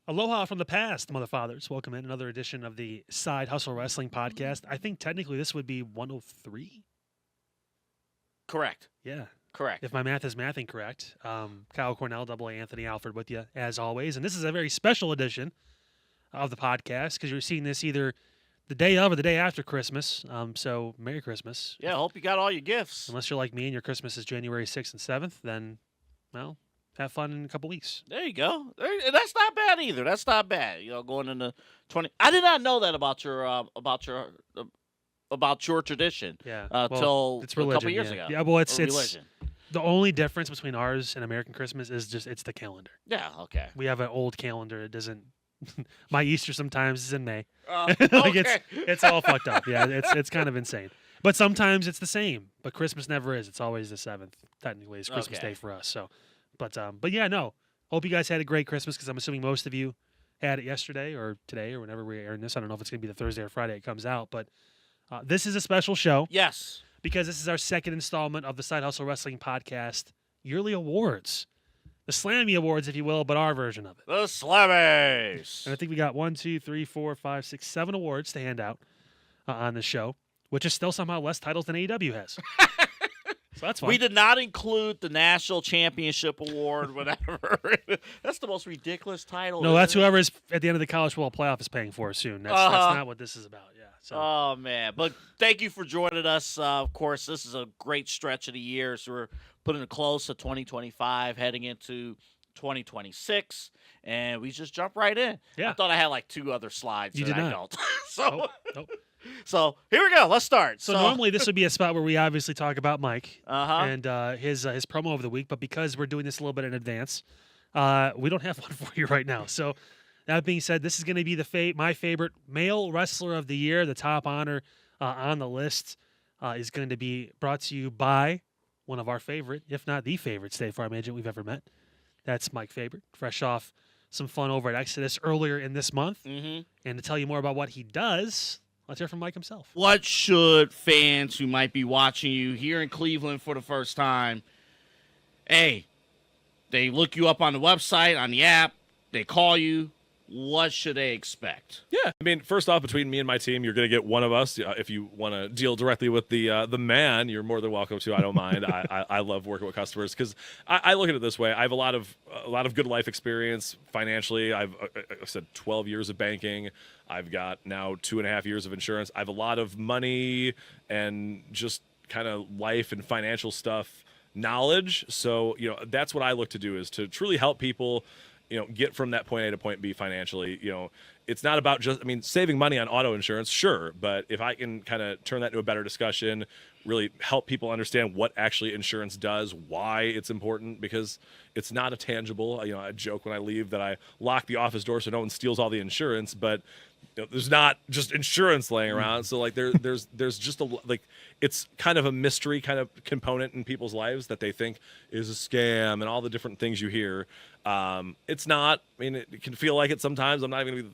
Aloha from the past, mother fathers. Welcome in another edition of the Side Hustle Wrestling Podcast. I think technically this would be 103. Correct. Yeah. Correct. If my math is mathing correct. Kyle Cornell, AA Anthony Alford with you as always. And this is a very special edition of the podcast because you're seeing this either the day of or the day after Christmas. So Merry Christmas. Yeah, I hope you got all your gifts. Unless you're like me and your Christmas is January 6th and 7th, then, well, have fun in a couple weeks. There you go. That's not bad either. That's not bad. Going into 20. I did not know that about your tradition. Yeah. Till it's a religion, couple years yeah. ago. Yeah, well, it's religion. the only difference between ours and American Christmas is just it's the calendar. Yeah. Okay. We have an old calendar. It doesn't. My Easter sometimes is in May. Okay. It's all fucked up. Yeah, it's kind of insane. But sometimes it's the same. But Christmas never is. It's always the 7th. Technically, it's Christmas Day for us. So, but yeah, no. Hope you guys had a great Christmas because I'm assuming most of you had it yesterday or today or whenever we're airing this. I don't know if it's going to be the Thursday or Friday it comes out, but this is a special show. Yes. Because this is our second installment of the Side Hustle Wrestling Podcast Yearly Awards. The Slammy Awards, if you will, but our version of it. The Slammies. And I think we got 1, 2, 3, 4, 5, 6, 7 awards to hand out on the show, which is still somehow less titles than AEW has. So that's fine. We did not include the National Championship Award, whatever. That's the most ridiculous title. No, that's whoever's at the end of the college football playoff is paying for soon. That's not what this is about. Yeah. So. Oh, man. But thank you for joining us. Of course, this is a great stretch of the year. So we're putting it close to 2025, heading into 2026. And we just jump right in. Yeah. I thought I had like 2 other slides. You and did I not. don't. Nope. So here we go. Let's start. So normally this would be a spot where we obviously talk about Mike and and his promo of the week. But because we're doing this a little bit in advance, we don't have one for you right now. So that being said, this is going to be my favorite male wrestler of the year. The top honor on the list is going to be brought to you by one of our favorite, if not the favorite, State Farm agent we've ever met. That's Mike Fabert, fresh off some fun over at Exodus earlier in this month. Mm-hmm. And to tell you more about what he does, let's hear from Mike himself. What should fans who might be watching you here in Cleveland for the first time, hey, they look you up on the website, on the app, they call you, what should they expect? Yeah, I mean, first off, between me and my team, you're going to get one of us. If you want to deal directly with the man, you're more than welcome to. I don't mind. I love working with customers because I look at it this way. I have a lot of good life experience financially. I said 12 years of banking. I've got now 2.5 years of insurance. I have a lot of money and just kind of life and financial stuff knowledge. So that's what I look to do is to truly help people. Get from that point A to point B financially. It's not about saving money on auto insurance, sure, but if I can kind of turn that into a better discussion, really help people understand what actually insurance does, why it's important, because it's not a tangible. I joke when I leave that I lock the office door so no one steals all the insurance, but there's not just insurance laying around. So there's just it's kind of a mystery kind of component in people's lives that they think is a scam and all the different things you hear. It's not. I mean, it can feel like it sometimes. I'm not even going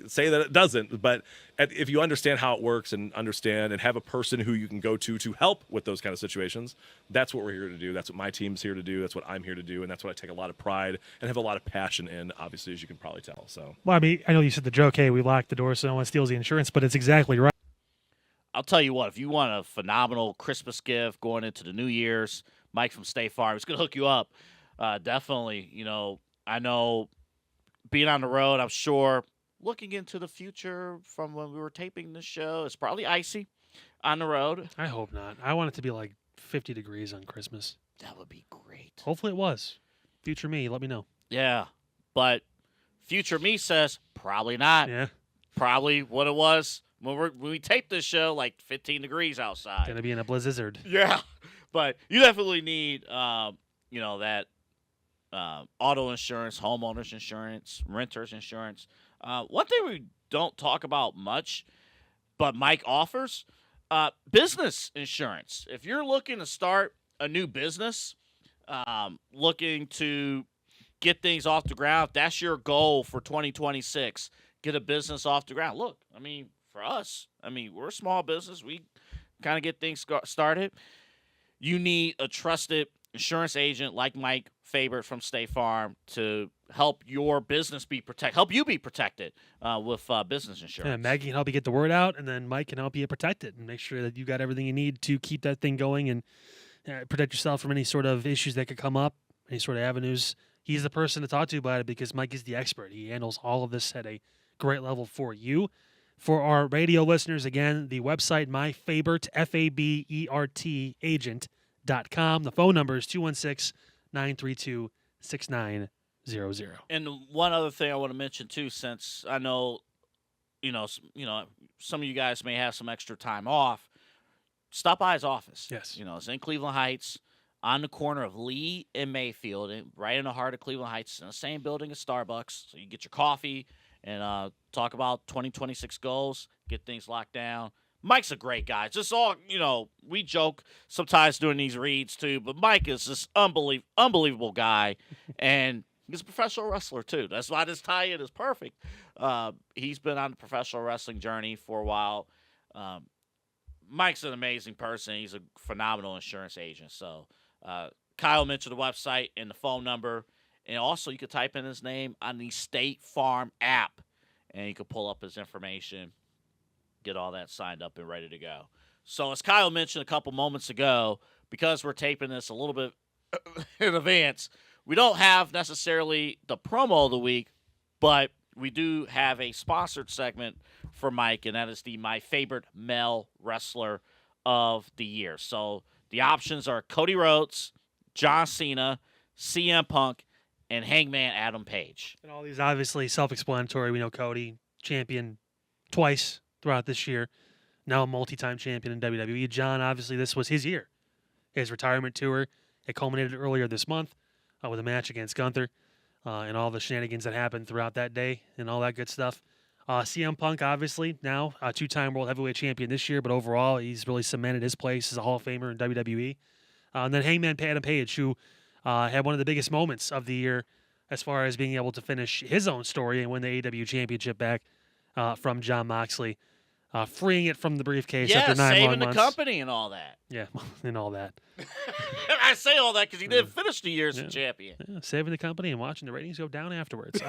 to say that it doesn't, but if you understand how it works and understand and have a person who you can go to help with those kind of situations, that's what we're here to do. That's what my team's here to do. That's what I'm here to do, and that's what I take a lot of pride and have a lot of passion in, obviously, as you can probably tell. So, well, I mean, I know you said the joke, hey, we lock the door so no one steals the insurance, but it's exactly right. I'll tell you what, if you want a phenomenal Christmas gift going into the New Year's, Mike from State Farm is going to hook you up. Definitely, I know being on the road, I'm sure looking into the future from when we were taping this show, it's probably icy on the road. I hope not. I want it to be like 50 degrees on Christmas. That would be great. Hopefully it was. Future me, let me know. Yeah, but future me says probably not. Yeah. Probably what it was when we taped this show, like 15 degrees outside. Gonna be in a blizzard. Yeah, but you definitely need, that auto insurance, homeowners insurance, renters insurance. One thing we don't talk about much, but Mike offers, business insurance. If you're looking to start a new business, looking to get things off the ground, if that's your goal for 2026, get a business off the ground. Look, for us, we're a small business. We kind of get things started. You need a trusted insurance agent like Mike Fabert from State Farm to help your business be protected, help you be protected with business insurance. Yeah, Maggie can help you get the word out, and then Mike can help you protect it and make sure that you got everything you need to keep that thing going and protect yourself from any sort of issues that could come up, any sort of avenues. He's the person to talk to about it because Mike is the expert. He handles all of this at a great level for you. For our radio listeners, again, the website, myfabert, F-A-B-E-R-T, agent.com. The phone number is 216-932-6900. And one other thing I want to mention too, since I know, some of you guys may have some extra time off, stop by his office. Yes. It's in Cleveland Heights, on the corner of Lee and Mayfield, right in the heart of Cleveland Heights, in the same building as Starbucks. So you get your coffee and talk about 2026 goals, get things locked down. Mike's a great guy. Just all, we joke sometimes doing these reads too, but Mike is just unbelievable guy. And he's a professional wrestler too. That's why this tie-in is perfect. He's been on the professional wrestling journey for a while. Mike's an amazing person. He's a phenomenal insurance agent. So Kyle mentioned the website and the phone number. And also you could type in his name on the State Farm app, and you could pull up his information, get all that signed up and ready to go. So as Kyle mentioned a couple moments ago, because we're taping this a little bit in advance, we don't have necessarily the promo of the week, but we do have a sponsored segment for Mike, and that is the My Favorite Male Wrestler of the Year. So the options are Cody Rhodes, John Cena, CM Punk, and Hangman Adam Page. And all these obviously self-explanatory. We know Cody, champion twice throughout this year, now a multi-time champion in WWE. John, obviously, this was his year. His retirement tour, it culminated earlier this month with a match against Gunther and all the shenanigans that happened throughout that day and all that good stuff. CM Punk, obviously, now a two-time World Heavyweight Champion this year, but overall, he's really cemented his place as a Hall of Famer in WWE. And then Hangman Adam Page, who had one of the biggest moments of the year as far as being able to finish his own story and win the AEW Championship back from Jon Moxley, freeing it from the briefcase after 9 long saving the months. company and all that. Yeah, and all that. I say all that because he didn't finish the year as a champion. Yeah, saving the company and watching the ratings go down afterwards.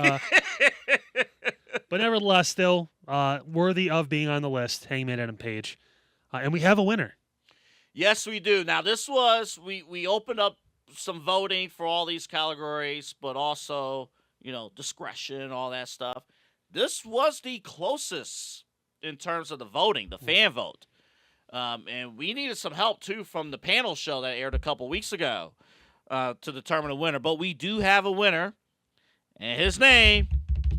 But nevertheless, still worthy of being on the list, Hangman Adam Page. And we have a winner. Yes, we do. Now, this was, we opened up some voting for all these categories, but also, discretion, all that stuff. This was the closest in terms of the voting, the fan vote. And we needed some help, too, from the panel show that aired a couple weeks ago to determine a winner. But we do have a winner, and his name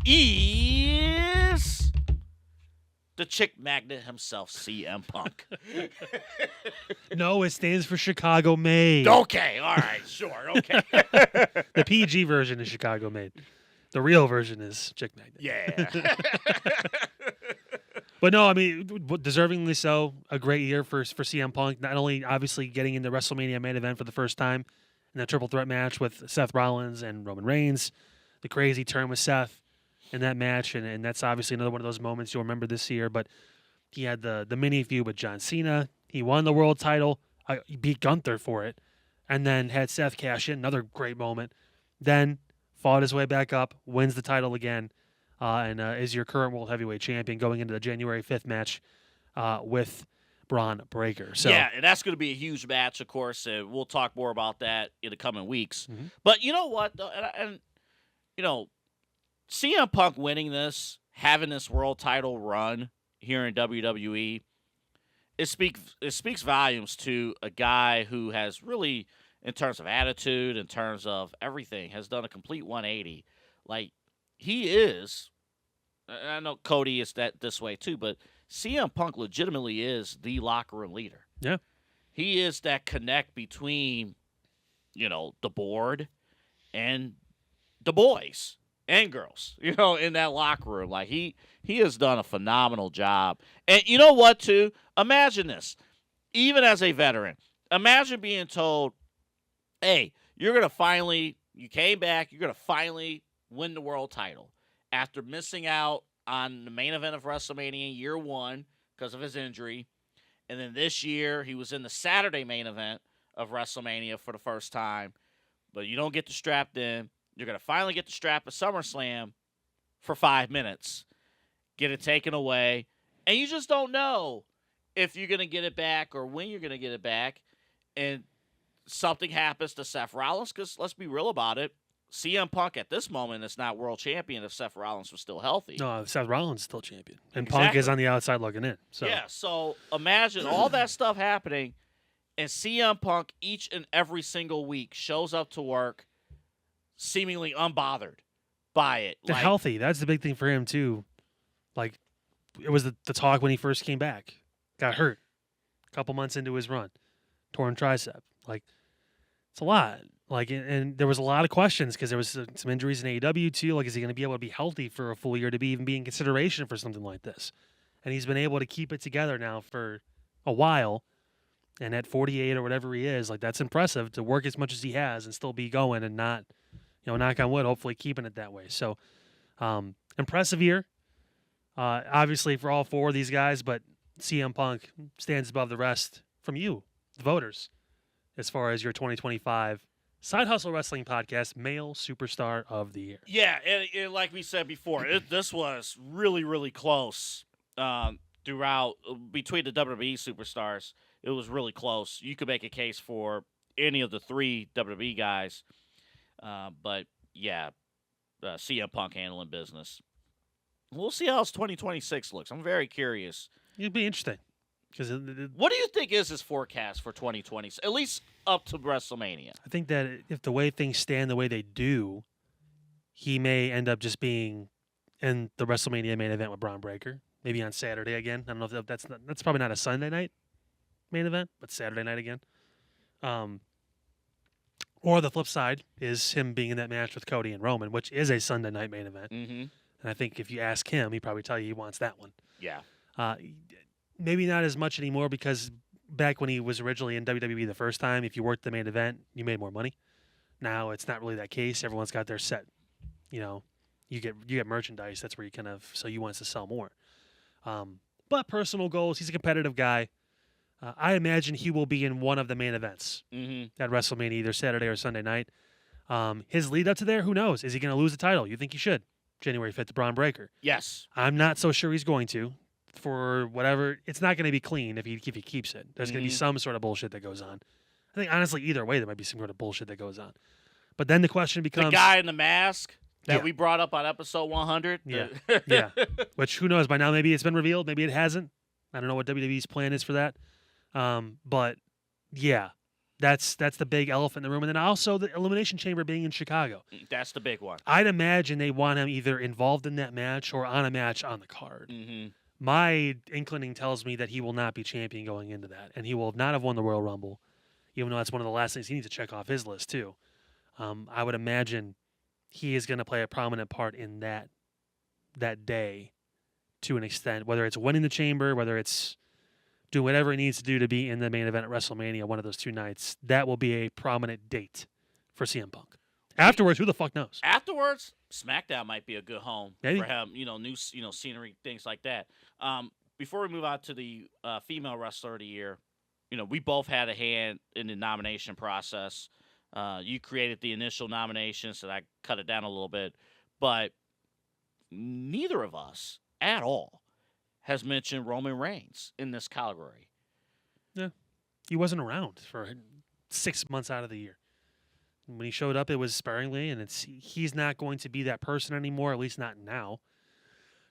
is the chick magnet himself, CM Punk. No, it stands for Chicago Made. Okay, all right, sure, okay. The PG version is Chicago Made. The real version is Chick Magnet. Yeah. But no, I mean, deservingly so. A great year for CM Punk. Not only obviously getting into WrestleMania main event for the first time in that triple threat match with Seth Rollins and Roman Reigns, the crazy turn with Seth in that match, and that's obviously another one of those moments you'll remember this year. But he had the mini feud with John Cena. He won the world title. He beat Gunther for it, and then had Seth cash in. Another great moment. Then fought his way back up, wins the title again, and is your current World Heavyweight Champion going into the January 5th match with Braun Breaker. So, yeah, and that's going to be a huge match, of course. We'll talk more about that in the coming weeks. Mm-hmm. But you know what? And CM Punk winning this, having this world title run here in WWE, it speaks volumes to a guy who has really, in terms of attitude, in terms of everything, has done a complete 180. Like, he is, and I know Cody is this way too, but CM Punk legitimately is the locker room leader. yeah. He is that connect between, the board and the boys and girls, in that locker room. Like, he has done a phenomenal job. And you know what, too? Imagine this. Even as a veteran, imagine being told, hey, you came back, you're going to finally win the world title after missing out on the main event of WrestleMania year 1 because of his injury. And then this year, he was in the Saturday main event of WrestleMania for the first time. but you don't get the strap then. You're going to finally get the strap at SummerSlam for 5 minutes, get it taken away, and you just don't know if you're going to get it back or when you're going to get it back, and something happens to Seth Rollins, because let's be real about it, CM Punk at this moment is not world champion if Seth Rollins was still healthy. No, Seth Rollins is still champion. And Punk is on the outside looking in. So. Yeah, so imagine all that stuff happening, and CM Punk each and every single week shows up to work seemingly unbothered by it. Like, healthy. That's the big thing for him, too. Like, it was the talk when he first came back. Got hurt a couple months into his run. Torn tricep. Like, it's a lot. Like, and there was a lot of questions because there was some injuries in AEW, too. Like, is he going to be able to be healthy for a full year to even be in consideration for something like this? And he's been able to keep it together now for a while. And at 48 or whatever he is, like, that's impressive to work as much as he has and still be going and not, knock on wood, hopefully keeping it that way. So, impressive year. Obviously for all four of these guys, but CM Punk stands above the rest from you, the voters, as far as your 2025 Side Hustle Wrestling Podcast Male Superstar of the Year. Yeah, and like we said before, this was really, really close throughout between the WWE superstars. It was really close. You could make a case for any of the three WWE guys, but yeah, CM Punk handling business. We'll see how his 2026 looks. I'm very curious. It'd be interesting. What do you think is his forecast for 2020? At least up to WrestleMania. I think that if the way things stand the way they do, he may end up just being in the WrestleMania main event with Braun Breaker. Maybe on Saturday again. I don't know if that's probably not a Sunday night main event, but Saturday night again. Or the flip side is him being in that match with Cody and Roman, which is a Sunday night main event. Mm-hmm. And I think if you ask him, he'd probably tell you he wants that one. Yeah. Maybe not as much anymore because back when he was originally in WWE the first time, if you worked the main event, you made more money. Now it's not really that case. Everyone's got their set. You get merchandise. That's where you so he wants to sell more. But personal goals, he's a competitive guy. I imagine he will be in one of the main events at WrestleMania, either Saturday or Sunday night. His lead up to there, who knows? Is he going to lose the title? You think he should? January 5th to Braun Breaker. Yes. I'm not so sure he's going to. For whatever, it's not going to be clean if he keeps it. There's going to be some sort of bullshit that goes on. I think, honestly, either way, there might be some sort of bullshit that goes on. But then the question becomes... The guy in the mask that we brought up on episode 100? Yeah, yeah. Which, who knows? By now, maybe it's been revealed. Maybe it hasn't. I don't know what WWE's plan is for that. But, yeah, that's the big elephant in the room. And then also the Elimination Chamber being in Chicago. That's the big one. I'd imagine they want him either involved in that match or on a match on the card. Mm-hmm. My inclining tells me that he will not be champion going into that, and he will not have won the Royal Rumble, even though that's one of the last things he needs to check off his list, too. I would imagine he is going to play a prominent part in that day to an extent, whether it's winning the chamber, whether it's doing whatever he needs to do to be in the main event at WrestleMania one of those two nights. That will be a prominent date for CM Punk. Afterwards, who the fuck knows? Afterwards, SmackDown might be a good home Maybe. for him. New scenery, things like that. Before we move on to the female wrestler of the year, we both had a hand in the nomination process. You created the initial nominations, so I cut it down a little bit, but neither of us at all has mentioned Roman Reigns in this category. Yeah, he wasn't around for 6 months out of the year. When he showed up, it was sparingly, and he's not going to be that person anymore, at least not now.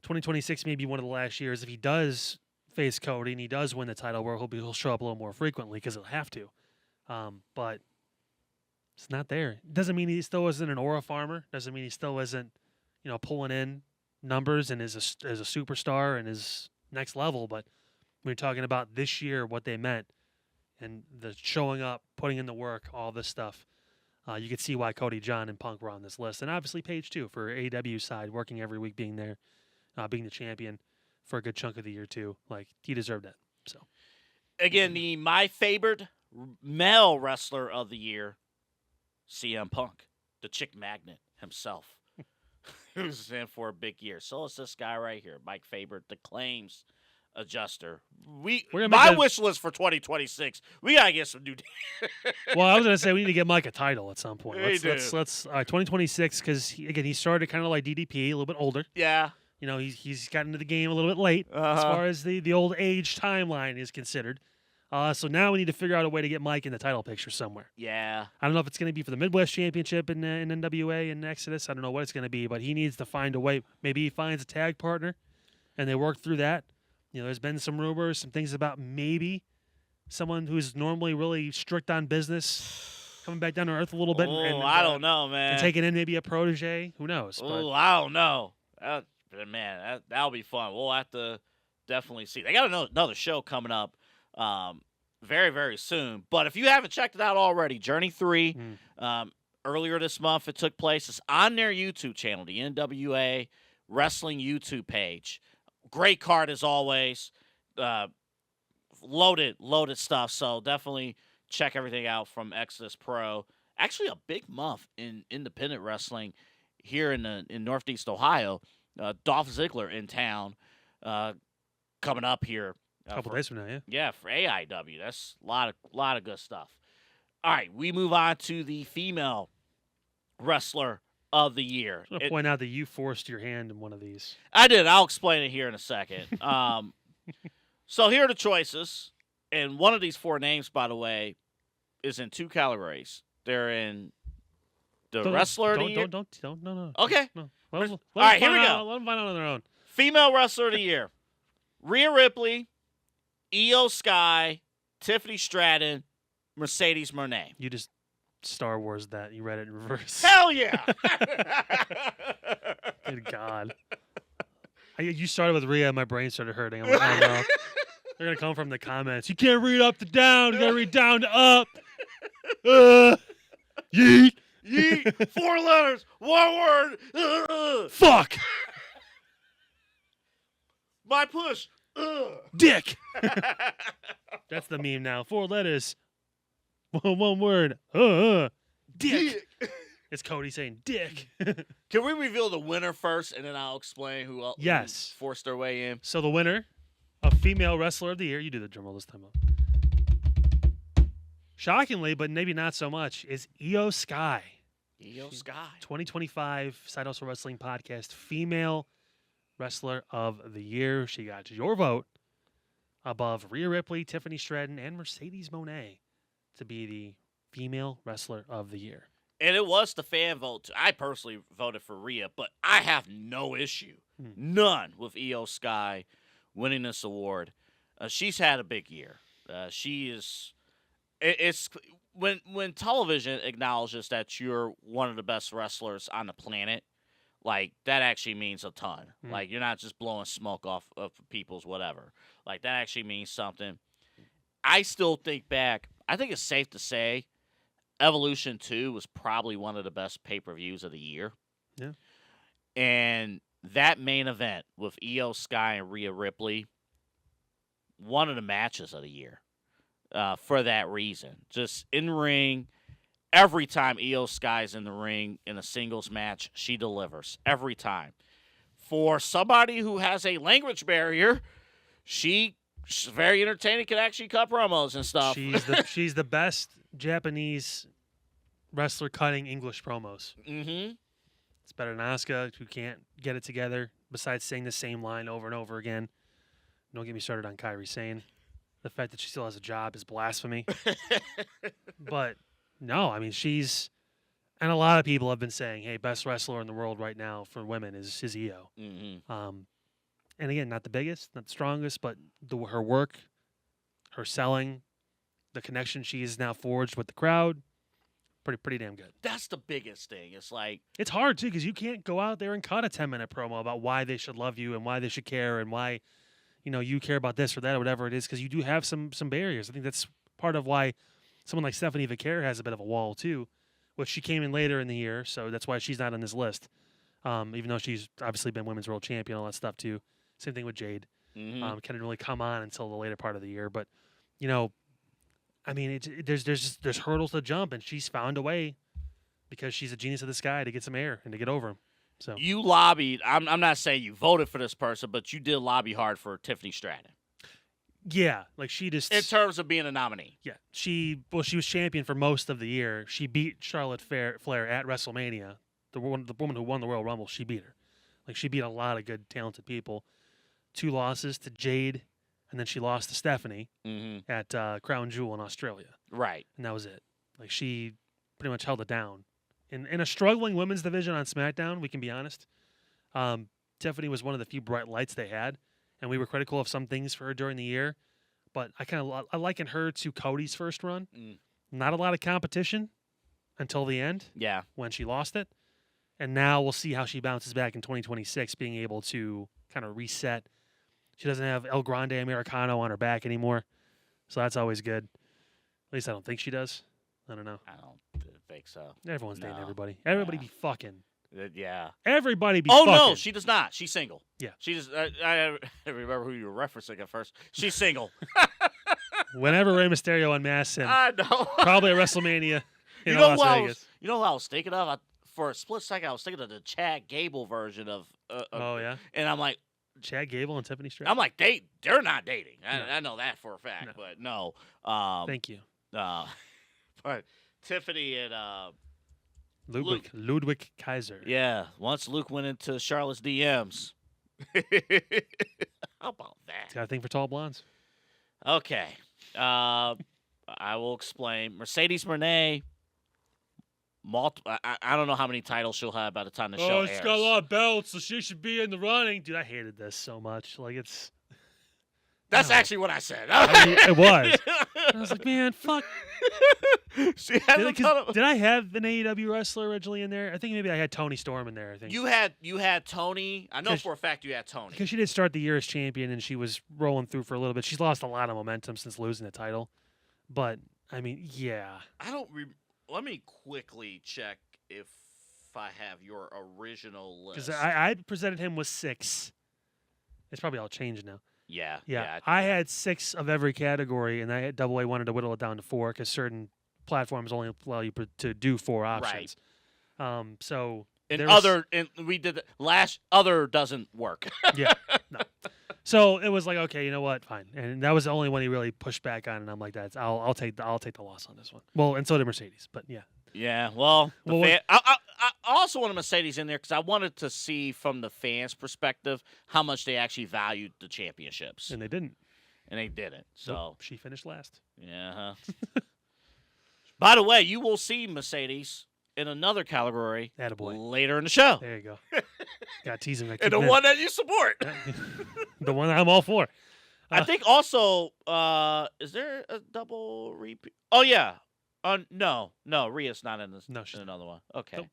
2026 may be one of the last years. If he does face Cody and he does win the title, where he'll show up a little more frequently because he'll have to. But it's not there. Doesn't mean he still isn't an aura farmer. Doesn't mean he still isn't, pulling in numbers and is a superstar and is next level. But when you're talking about this year, what they meant, and the showing up, putting in the work, all this stuff. You could see why Cody, John, and Punk were on this list. And obviously Paige, too, for AEW side, working every week, being there, being the champion for a good chunk of the year, too. Like, he deserved that. So, again, my favorite male wrestler of the year, CM Punk, the chick magnet himself, who's in for a big year. So is this guy right here, Mike Fabert, the claims We're My gonna make that- wish list for 2026. We gotta get some new. Well, I was gonna say we need to get Mike a title at some point. We Let's 2026 because he started kind of like DDP, a little bit older. Yeah. You know, he's gotten into the game a little bit late as far as the old age timeline is considered. So now we need to figure out a way to get Mike in the title picture somewhere. Yeah. I don't know if it's going to be for the Midwest Championship in NWA and Exodus. I don't know what it's going to be, but he needs to find a way. Maybe he finds a tag partner, and they work through that. You know, there's been some rumors, some things about maybe someone who's normally really strict on business coming back down to earth a little bit. I don't know, man. And taking in maybe a protege. Who knows? Oh, I don't know. Man, that'll be fun. We'll have to definitely see. They got another show coming up very, very soon. But if you haven't checked it out already, Journey 3, earlier this month it took place. It's on their YouTube channel, the NWA Wrestling YouTube page. Great card as always. Loaded stuff. So definitely check everything out from Exodus Pro. Actually, a big month in independent wrestling here in Northeast Ohio. Dolph Ziggler in town coming up here. A couple days from now, yeah. Yeah, for AIW. That's a lot of good stuff. All right, we move on to the female wrestler of the year. I just want to point out that you forced your hand in one of these. I did. I'll explain it here in a second. So here are the choices. And one of these 4 names, by the way, is in 2 categories. They're in the wrestler of the year. No. Okay. No. All right, here we go. Let them find out on their own. Female wrestler of the year. Rhea Ripley, Io Sky, Tiffany Stratton, Mercedes Moné. You just Star Wars that. You read it in reverse. Hell yeah! Good God. You started with Rhea, and my brain started hurting. I'm like, oh no. They're going to come from the comments. You can't read up to down. You got to read down to up. Yeet. Yeet. 4 letters. 1 word. Fuck. My push. Dick. That's the meme now. 4 letters. One word. Dick. It's Cody saying dick. Can we reveal the winner first, and then I'll explain who forced their way in? So the winner of Female Wrestler of the Year, you do the drum roll this time. Shockingly, but maybe not so much, is Io Sky. Io Sky. 2025 Side Hustle Wrestling Podcast Female Wrestler of the Year. She got your vote above Rhea Ripley, Tiffany Stratton, and Mercedes Moné to be the Female Wrestler of the Year. And it was the fan vote. I personally voted for Rhea, but I have no issue, none, with Io Sky winning this award. She's had a big year. She is. It's when television acknowledges that you're one of the best wrestlers on the planet, like that actually means a ton. Like you're not just blowing smoke off of people's whatever. Like that actually means something. I still think back. I think it's safe to say Evolution 2 was probably one of the best pay-per-views of the year. Yeah. And that main event with Io Sky and Rhea Ripley, one of the matches of the year for that reason. Just in ring, every time Io Sky's in the ring in a singles match, she delivers. Every time. For somebody who has a language barrier, she's very entertaining, can actually cut promos and stuff. She's the best Japanese wrestler cutting English promos. Mm-hmm. It's better than Asuka, who can't get it together besides saying the same line over and over again. Don't get me started on Kairi Sane. The fact that she still has a job is blasphemy. But no, I mean, and a lot of people have been saying, hey, best wrestler in the world right now for women is Io. Mm-hmm. And again, not the biggest, not the strongest, but her work, her selling, the connection she has now forged with the crowd, pretty damn good. That's the biggest thing. It's like it's hard too because you can't go out there and cut a 10-minute promo about why they should love you and why they should care and why you care about this or that or whatever it is because you do have some barriers. I think that's part of why someone like Stephanie Vaquer has a bit of a wall too, which she came in later in the year, so that's why she's not on this list. Even though she's obviously been women's world champion, all that stuff too. Same thing with Jade. mm-hmm. Couldn't really come on until the later part of the year, but I mean, there's hurdles to jump, and she's found a way because she's a genius of the sky to get some air and to get over them. So you lobbied. I'm not saying you voted for this person, but you did lobby hard for Tiffany Stratton. Yeah, like she just in terms of being a nominee. yeah she was champion for most of the year. She beat Charlotte Flair at WrestleMania. The woman who won the Royal Rumble. She beat her. Like she beat a lot of good talented people. 2 losses to Jade, and then she lost to Stephanie at Crown Jewel in Australia. Right. And that was it. Like she pretty much held it down. In a struggling women's division on SmackDown, we can be honest. Tiffany was one of the few bright lights they had, and we were critical of some things for her during the year. But I liken her to Cody's first run. Not a lot of competition until the end. Yeah. When she lost it, and now we'll see how she bounces back in 2026, being able to kind of reset. She doesn't have El Grande Americano on her back anymore, so that's always good. At least I don't think she does. I don't know. I don't think so. Everyone's dating No. everybody. Everybody Yeah. be fucking. Yeah. Everybody be Oh fucking. no, she does not. She's single. Yeah. She just. I remember who you were referencing at first. She's single. Whenever Rey Mysterio unmasks him, I know. probably at WrestleMania in You know Las who I Vegas. was? You know who I was thinking of? For a split second, I was thinking of the Chad Gable version of. Oh yeah, And I'm like, Chad Gable and Tiffany Stratton. I'm like, they're not dating. No. I know that for a fact, No. but no. Thank you, But Tiffany and Ludwig Kaiser. yeah, once Luke went into Charlotte's DMs. How about that? Got a thing for tall blondes. Okay. I will explain. Mercedes Moné. I don't know how many titles she'll have by the time the show airs. She's got a lot of belts, so she should be in the running. Dude, I hated this so much. Like it's. That's No. actually what I said. I mean, it was. I was like, man, fuck. She has a ton of. Did I have an AEW wrestler originally in there? I think maybe I had Toni Storm in there. I think You had Tony. I know 'Cause- for a fact you had Tony. because she did start the year as champion and she was rolling through for a little bit. She's lost a lot of momentum since losing the title, but I mean, yeah. I don't. Let me quickly check if I have your original list. Because I presented him with 6. It's probably all changed now. Yeah. Yeah, I had 6 of every category, and I had Double A wanted to whittle it down to 4 because certain platforms only allow you to do 4 options. So And there was- and we did last other doesn't work. yeah, no. So it was like, okay, you know what, fine, and that was the only one he really pushed back on, and I'm like, that's I'll take the loss on this one. Well, and so did Mercedes, but yeah, Yeah, well, Well, I also wanted Mercedes in there because I wanted to see from the fans' perspective how much they actually valued the championships, and they didn't. and they didn't. So Nope, she finished last. yeah. By the way, you will see Mercedes in another category Attaboy. later in the show, There you go. Got teasing. and the one that you support. the one I'm all for. I think also, is there a double repeat? Oh yeah. No, Rhea's not in this. No, in she's another one. Okay. Nope.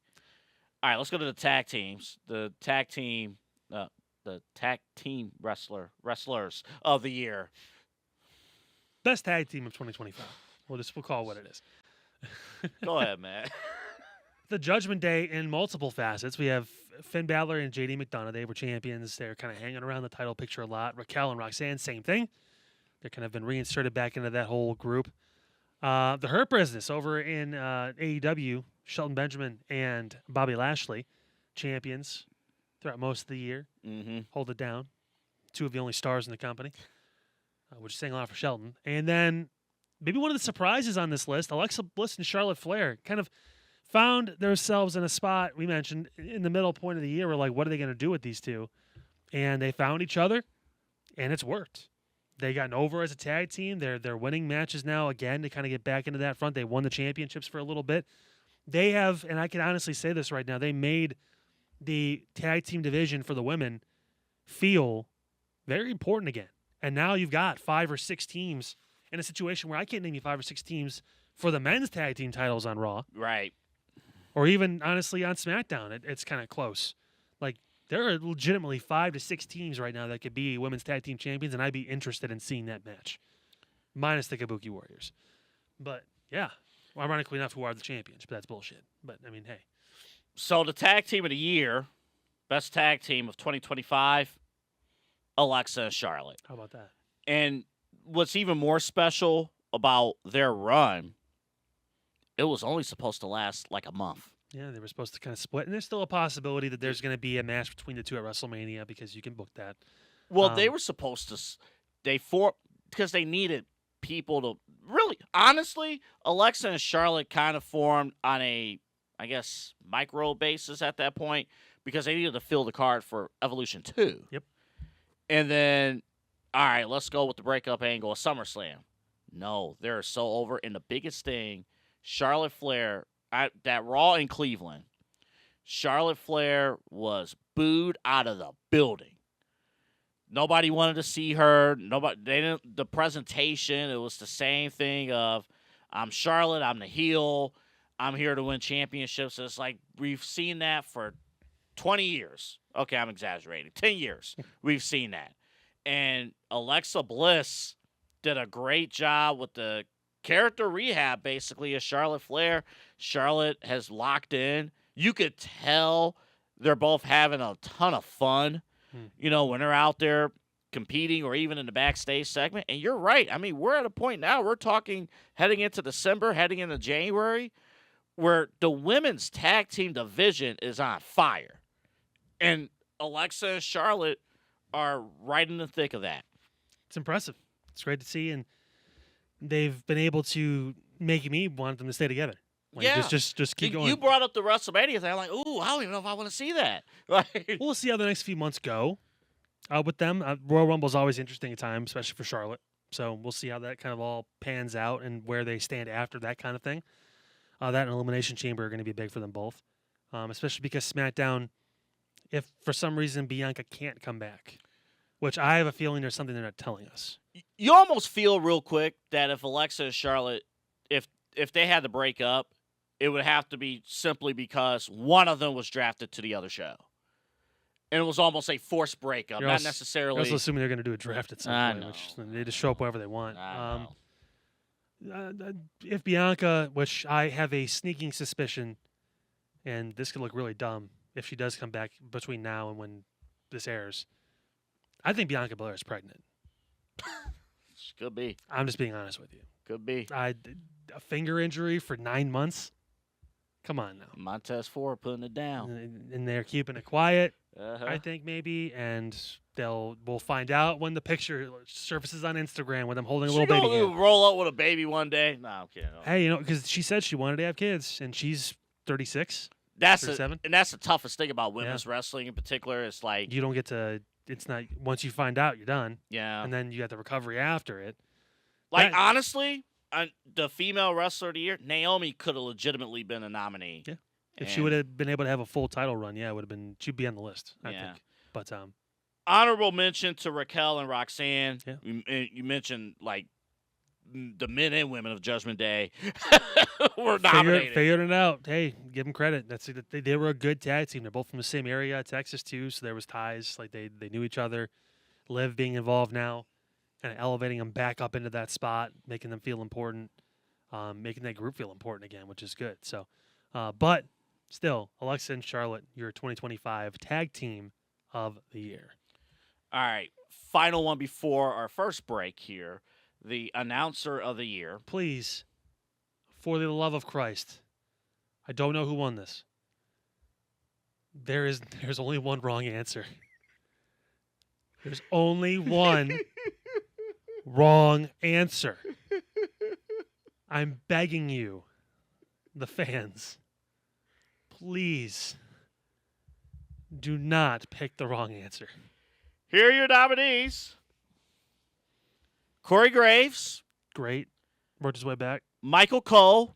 All right, let's go to the tag teams. The tag team wrestlers of the year. Best tag team of 2025. We'll call it what it is. Go ahead, man. The Judgment Day in multiple facets. We have Finn Balor and JD McDonough. They were champions. They're kind of hanging around the title picture a lot. Raquel and Roxanne, same thing. They're kind of been reinserted back into that whole group. The Hurt Business over in AEW, Shelton Benjamin and Bobby Lashley, champions throughout most of the year. Mm-hmm. Hold it down. 2 of the only stars in the company, which is saying a lot for Shelton. And then maybe one of the surprises on this list, Alexa Bliss and Charlotte Flair kind of found themselves in a spot we mentioned in the middle point of the year. We're like, what are they going to do with these two? And they found each other, and it's worked. They gotten over as a tag team. They're winning matches now again to kind of get back into that front. They won the championships for a little bit. They have, and I can honestly say this right now, they made the tag team division for the women feel very important again. And now you've got 5 or 6 teams in a situation where I can't name you 5 or 6 teams for the men's tag team titles on Raw. Right. Or even, honestly, on SmackDown. It's kind of close. Like, there are legitimately 5 to 6 teams right now that could be women's tag team champions, and I'd be interested in seeing that match. Minus the Kabuki Warriors. But, yeah. Well, ironically enough, who are the champions, but that's bullshit. But, I mean, hey. So the tag team of the year, best tag team of 2025, Alexa and Charlotte. How about that? And what's even more special about their run, it was only supposed to last like a month. Yeah, they were supposed to kind of split. And there's still a possibility that there's going to be a match between the two at WrestleMania because you can book that. Well, they were supposed to. because they needed people to really, honestly, Alexa and Charlotte kind of formed on a, I guess, micro basis at that point because they needed to fill the card for Evolution 2. Yep. And then, all right, let's go with the breakup angle of SummerSlam. No, they're so over. And the biggest thing, Charlotte Flair, that Raw in Cleveland, Charlotte Flair was booed out of the building. Nobody wanted to see her. The presentation, it was the same thing of, I'm Charlotte, I'm the heel, I'm here to win championships. It's like we've seen that for 20 years. Okay, I'm exaggerating. 10 years we've seen that. And Alexa Bliss did a great job with the character rehab, basically, of Charlotte Flair. Charlotte has locked in. You could tell they're both having a ton of fun, when they're out there competing or even in the backstage segment. And you're right. I mean, we're at a point now, we're talking heading into December, heading into January, where the women's tag team division is on fire. And Alexa and Charlotte are right in the thick of that. It's impressive. It's great to see, and they've been able to make me want them to stay together. Like, yeah, just keep going. You brought up the WrestleMania thing. I'm like, ooh, I don't even know if I want to see that. Like, we'll see how the next few months go with them. Royal Rumble is always interesting at times, especially for Charlotte. So we'll see how that kind of all pans out and where they stand after that kind of thing. That and Elimination Chamber are going to be big for them both, especially because SmackDown, if for some reason Bianca can't come back, which I have a feeling there's something they're not telling us. You almost feel real quick that if Alexa and Charlotte, if they had to break up, it would have to be simply because one of them was drafted to the other show. And it was almost a forced breakup, You're not also, necessarily. You're also assuming they're going to do a draft at some point, which they just show up wherever they want. If Bianca, which I have a sneaking suspicion, and this could look really dumb if she does come back between now and when this airs, I think Bianca Belair is pregnant. Could be. I'm just being honest with you. Could be. A finger injury for 9 months? Come on now. Montez Ford putting it down. And they're keeping it quiet, Uh-huh. I think, maybe. And we'll find out when the picture surfaces on Instagram with them holding a little baby hand. Roll up with a baby one day. No, I'm kidding. Hey, because she said she wanted to have kids, and she's 36. That's 37. and that's the toughest thing about women's wrestling in particular. It's like You don't get to. It's not once you find out, you're done. yeah, And then you got the recovery after it. like that- honestly, the female wrestler of the year, Naomi could have legitimately been a nominee. Yeah. If she And would have been able to have a full title run, it would have been. She'd be on the list, I Yeah. think. But honorable mention to Raquel and Roxanne. Yeah. You mentioned like the men and women of Judgment Day were nominated. figured it out. Hey, give them credit. They were a good tag team. They're both from the same area, Texas too. So there was ties. Like they knew each other. Liv being involved now, kind of elevating them back up into that spot, making them feel important, making that group feel important again, which is good. So, but still, Alexa and Charlotte, your 2025 tag team of the year. All right, final one before our first break here. The announcer of the year. Please, for the love of Christ, I don't know who won this. There's only one wrong answer. There's only one wrong answer. I'm begging you, the fans, please do not pick the wrong answer. Here are your nominees. Corey Graves, Great. Worked his way back. Michael Cole,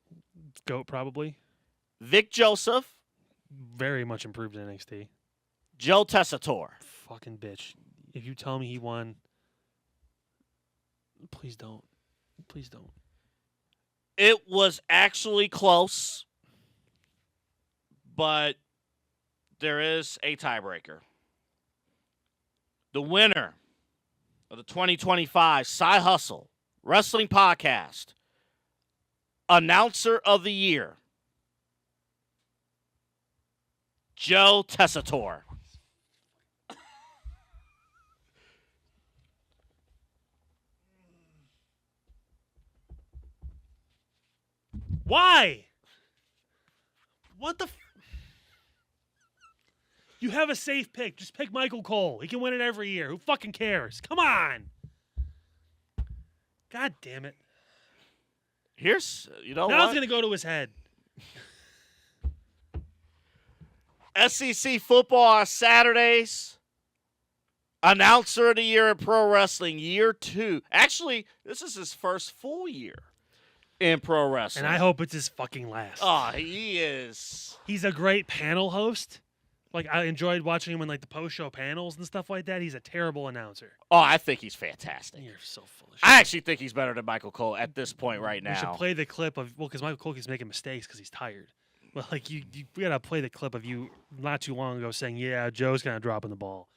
GOAT probably. Vic Joseph, Very much improved in NXT. Joe Tessitore. Fucking bitch. If you tell me he won, please don't. Please don't. It was actually close, but there is a tiebreaker. The winner of the 2025 Cy Hustle Wrestling Podcast Announcer of the Year, Joe Tessitore. Why? What the? You have a safe pick. Just pick Michael Cole. He can win it every year. Who fucking cares? Come on. God damn it. Here's, Now what? it's going to go to his head. SEC football on Saturdays. Announcer of the year in pro wrestling, year 2. Actually, this is his first full year in pro wrestling. And I hope it's his fucking last. Oh, he is. He's a great panel host. Like, I enjoyed watching him in, like, the post-show panels and stuff like that. He's a terrible announcer. Oh, I think he's fantastic. You're so full of shit. I actually think he's better than Michael Cole at this point right now. We should play the clip of, well, because Michael Cole keeps making mistakes because he's tired. But, like, we got to play the clip of you not too long ago saying, yeah, Joe's kind of dropping the ball.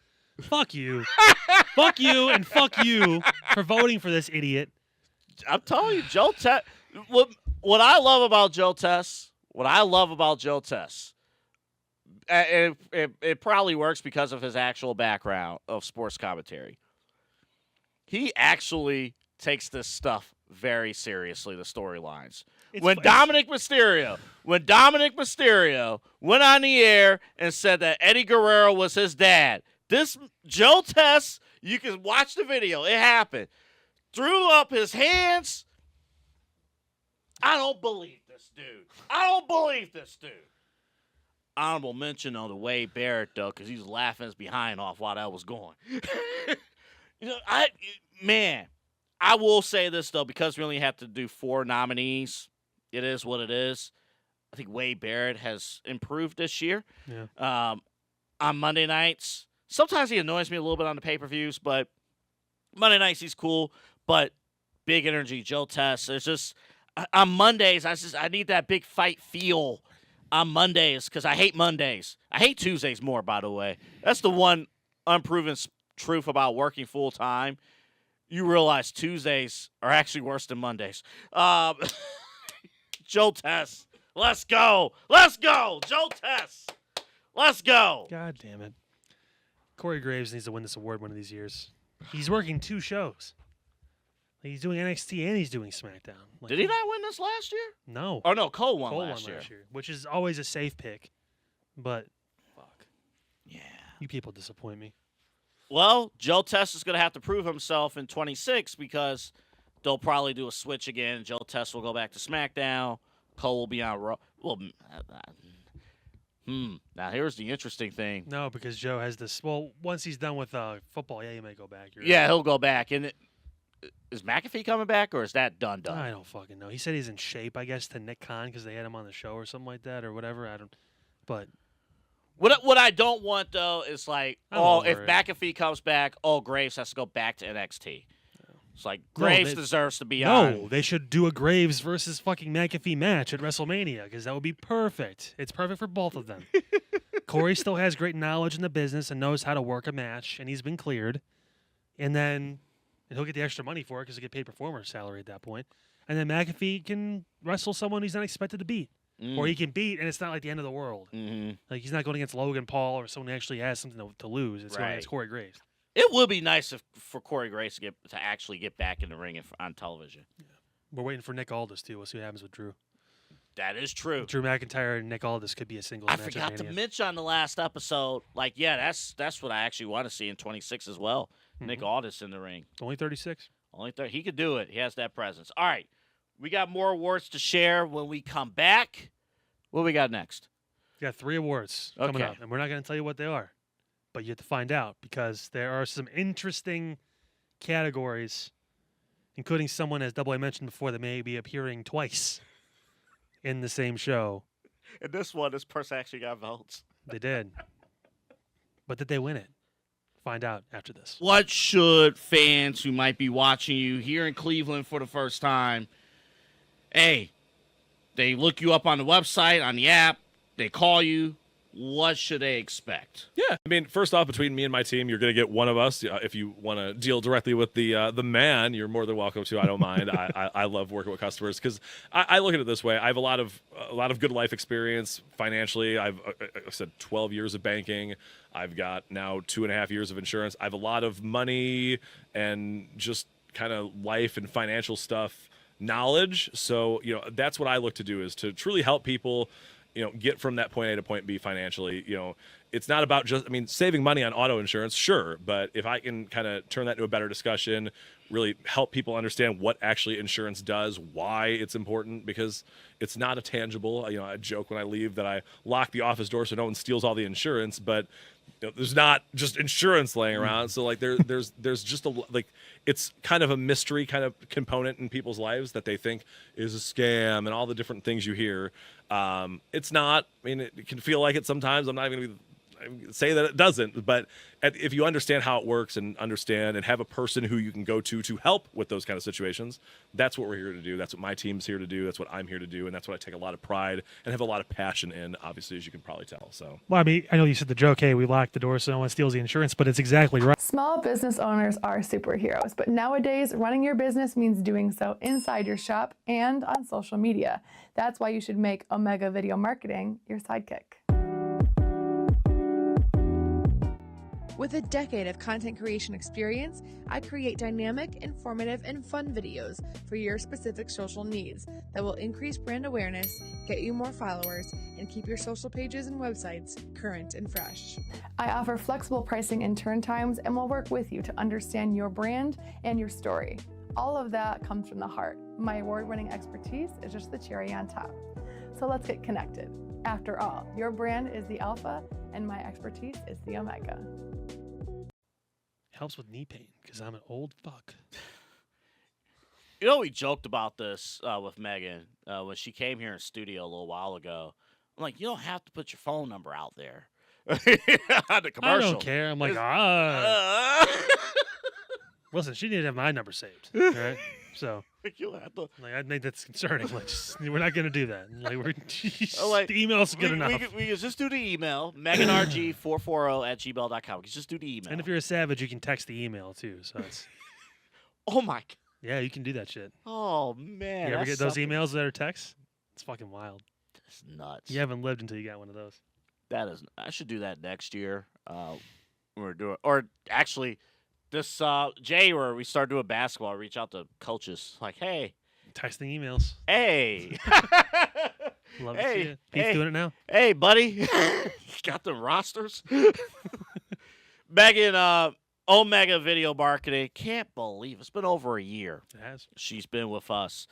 Fuck you. Fuck you and fuck you for voting for this idiot. I'm telling you, Joe Tess. What I love about Joe Tess, it probably works because of his actual background of sports commentary. He actually takes this stuff very seriously, the storylines. When Dominic Mysterio went on the air and said that Eddie Guerrero was his dad, this Joe Tess, you can watch the video, it happened, threw up his hands. I don't believe this dude. Honorable mention on the Wade Barrett, though, because he was laughing his behind off while that was going. I will say this, though, because we only have to do 4 nominees. It is what it is. I think Wade Barrett has improved this year. Yeah. On Monday nights, sometimes he annoys me a little bit on the pay-per-views, but Monday nights he's cool. But big energy, Joe Tess. There's just on Mondays, I need that big fight feel on Mondays because I hate Mondays. I hate Tuesdays more, by the way. That's the one unproven truth about working full time. You realize Tuesdays are actually worse than Mondays. Joe Tess. Let's go. Joe Tess. Let's go. God damn it. Corey Graves needs to win this award one of these years. He's working 2 shows. He's doing NXT and he's doing SmackDown. Like, Did he not win this last year? No. Oh, no, Cole won Cole last year. which is always a safe pick. But, fuck. Yeah. You people disappoint me. Well, Joe Tess is going to have to prove himself in 26 because they'll probably do a switch again. Joe Tess will go back to SmackDown. Cole will be on Raw. Well, now here's the interesting thing. No, because Joe has this. Well, once he's done with football, yeah, he may go back. Yeah, he'll go back. And is McAfee coming back, or is that done? I don't fucking know. He said he's in shape, I guess, to Nick Khan because they had him on the show or something like that or whatever. I don't. But what I don't want though is like, if it. McAfee comes back, Graves has to go back to NXT. It's like Graves deserves to be on. No, they should do a Graves versus fucking McAfee match at WrestleMania because that would be perfect. It's perfect for both of them. Corey still has great knowledge in the business and knows how to work a match, and he's been cleared. And he'll get the extra money for it because he'll get paid performer salary at that point. And then McAfee can wrestle someone he's not expected to beat. Or he can beat, and it's not like the end of the world. Mm-hmm. Like, he's not going against Logan Paul or someone who actually has something to lose. It's going against Corey Graves. It would be nice for Corey Graves to actually get back in the ring on television. Yeah. We're waiting for Nick Aldis, too. We'll see what happens with Drew. That is true. Drew McIntyre and Nick Aldis could be a singles match. I forgot to mention on the last episode, like, yeah, that's what I actually want to see in 26 as well. Mm-hmm. Nick Aldis in the ring. Only 36. Only 30. He could do it. He has that presence. All right. We got more awards to share when we come back. What we got next? We got 3 awards coming up, and we're not going to tell you what they are. But you have to find out because there are some interesting categories, including someone, as Double A mentioned before, that may be appearing twice in the same show. And this person actually got votes. They did. But did they win it? Find out after this. What should fans who might be watching you here in Cleveland for the first time, hey, they look you up on the website, on the app, they call you, what should they expect? Yeah, I mean, first off, between me and my team, you're going to get one of us. If you want to deal directly with the man, you're more than welcome to. I don't mind. I love working with customers because I look at it this way. I have a lot of good life experience financially. I've said 12 years of banking. I've got now 2.5 years of insurance. I have a lot of money and just kind of life and financial stuff knowledge. So that's what I look to do is to truly help people. Get from that point A to point B financially. It's not about just, saving money on auto insurance, sure. But if I can kind of turn that into a better discussion really help people understand what actually insurance does, why it's important, because it's not a tangible. I joke when I leave that I lock the office door so no one steals all the insurance, but there's not just insurance laying around. So like there's just it's kind of a mystery kind of component in people's lives that they think is a scam and all the different things you hear. It's not. I mean, it can feel like it sometimes. I'm not even going to say that it doesn't, but if you understand how it works and understand and have a person who you can go to help with those kind of situations, that's what we're here to do. That's what my team's here to do. That's what I'm here to do, and that's what I take a lot of pride and have a lot of passion in, obviously, as you can probably tell. So, Well, I mean, I know you said the joke, hey, we lock the door so no one steals the insurance, but it's exactly right. Small business owners are superheroes, but nowadays running your business means doing so inside your shop and on social media. That's why you should make Omega Video Marketing your sidekick. With a decade of content creation experience, I create dynamic, informative, and fun videos for your specific social needs that will increase brand awareness, get you more followers, and keep your social pages and websites current and fresh. I offer flexible pricing and turn times and will work with you to understand your brand and your story. All of that comes from the heart. My award-winning expertise is just the cherry on top. So let's get connected. After all, your brand is the alpha and my expertise is the omega. Helps with knee pain because I'm an old fuck. We joked about this with Megan when she came here in studio a little while ago. I'm like, you don't have to put your phone number out there. The commercial. I don't care. I'm like, listen, she didn't have my number saved. Right? So You'll have to. like, I think that's concerning. Like, we're not gonna do that. Like, Like, the email's good enough. We can just do the email, MeganRG440 at gmail.com. We can just do the email. And if you're a savage, you can text the email too. So it's Oh my. yeah, you can do that shit. Oh man. You ever that's get those something- emails that are texts? It's fucking wild. That's nuts. You haven't lived until you got one of those. That is. I should do that next year. We're doing, or actually, this January we start doing basketball. Reach out to coaches like, hey, Texting emails. hey, Love to see Hey, it. Pete's hey. doing it now. hey, buddy, got them rosters. Megan, Omega Video Marketing. Can't believe it's been over a year. It has. She's been with us,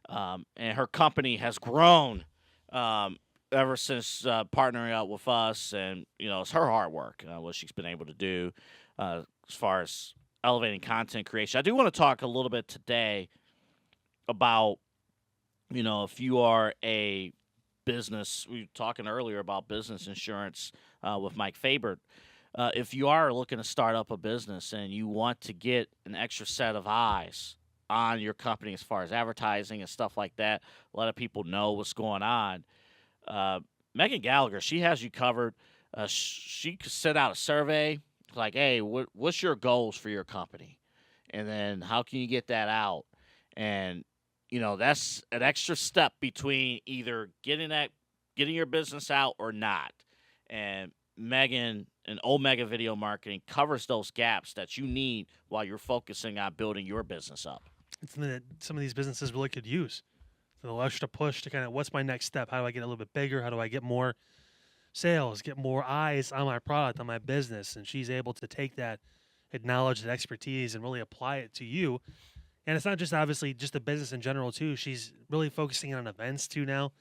and her company has grown ever since partnering up with us. And it's her hard work, what she's been able to do as far as elevating content creation. I do want to talk a little bit today about, if you are a business. We were talking earlier about business insurance with Mike Fabert. If you are looking to start up a business and you want to get an extra set of eyes on your company as far as advertising and stuff like that, a lot of people know what's going on. Megan Gallagher, she has you covered. She sent out a survey like, hey, what's your goals for your company? And then how can you get that out? And, that's an extra step between either getting your business out or not. And Megan and Omega Video Marketing covers those gaps that you need while you're focusing on building your business up. It's something that some of these businesses really could use. A little extra push to kind of, what's my next step? How do I get a little bit bigger? How do I get more sales, get more eyes on my product, on my business? And she's able to take that, acknowledge that expertise, and really apply it to you. And it's not just obviously just the business in general too. She's really focusing on events too now.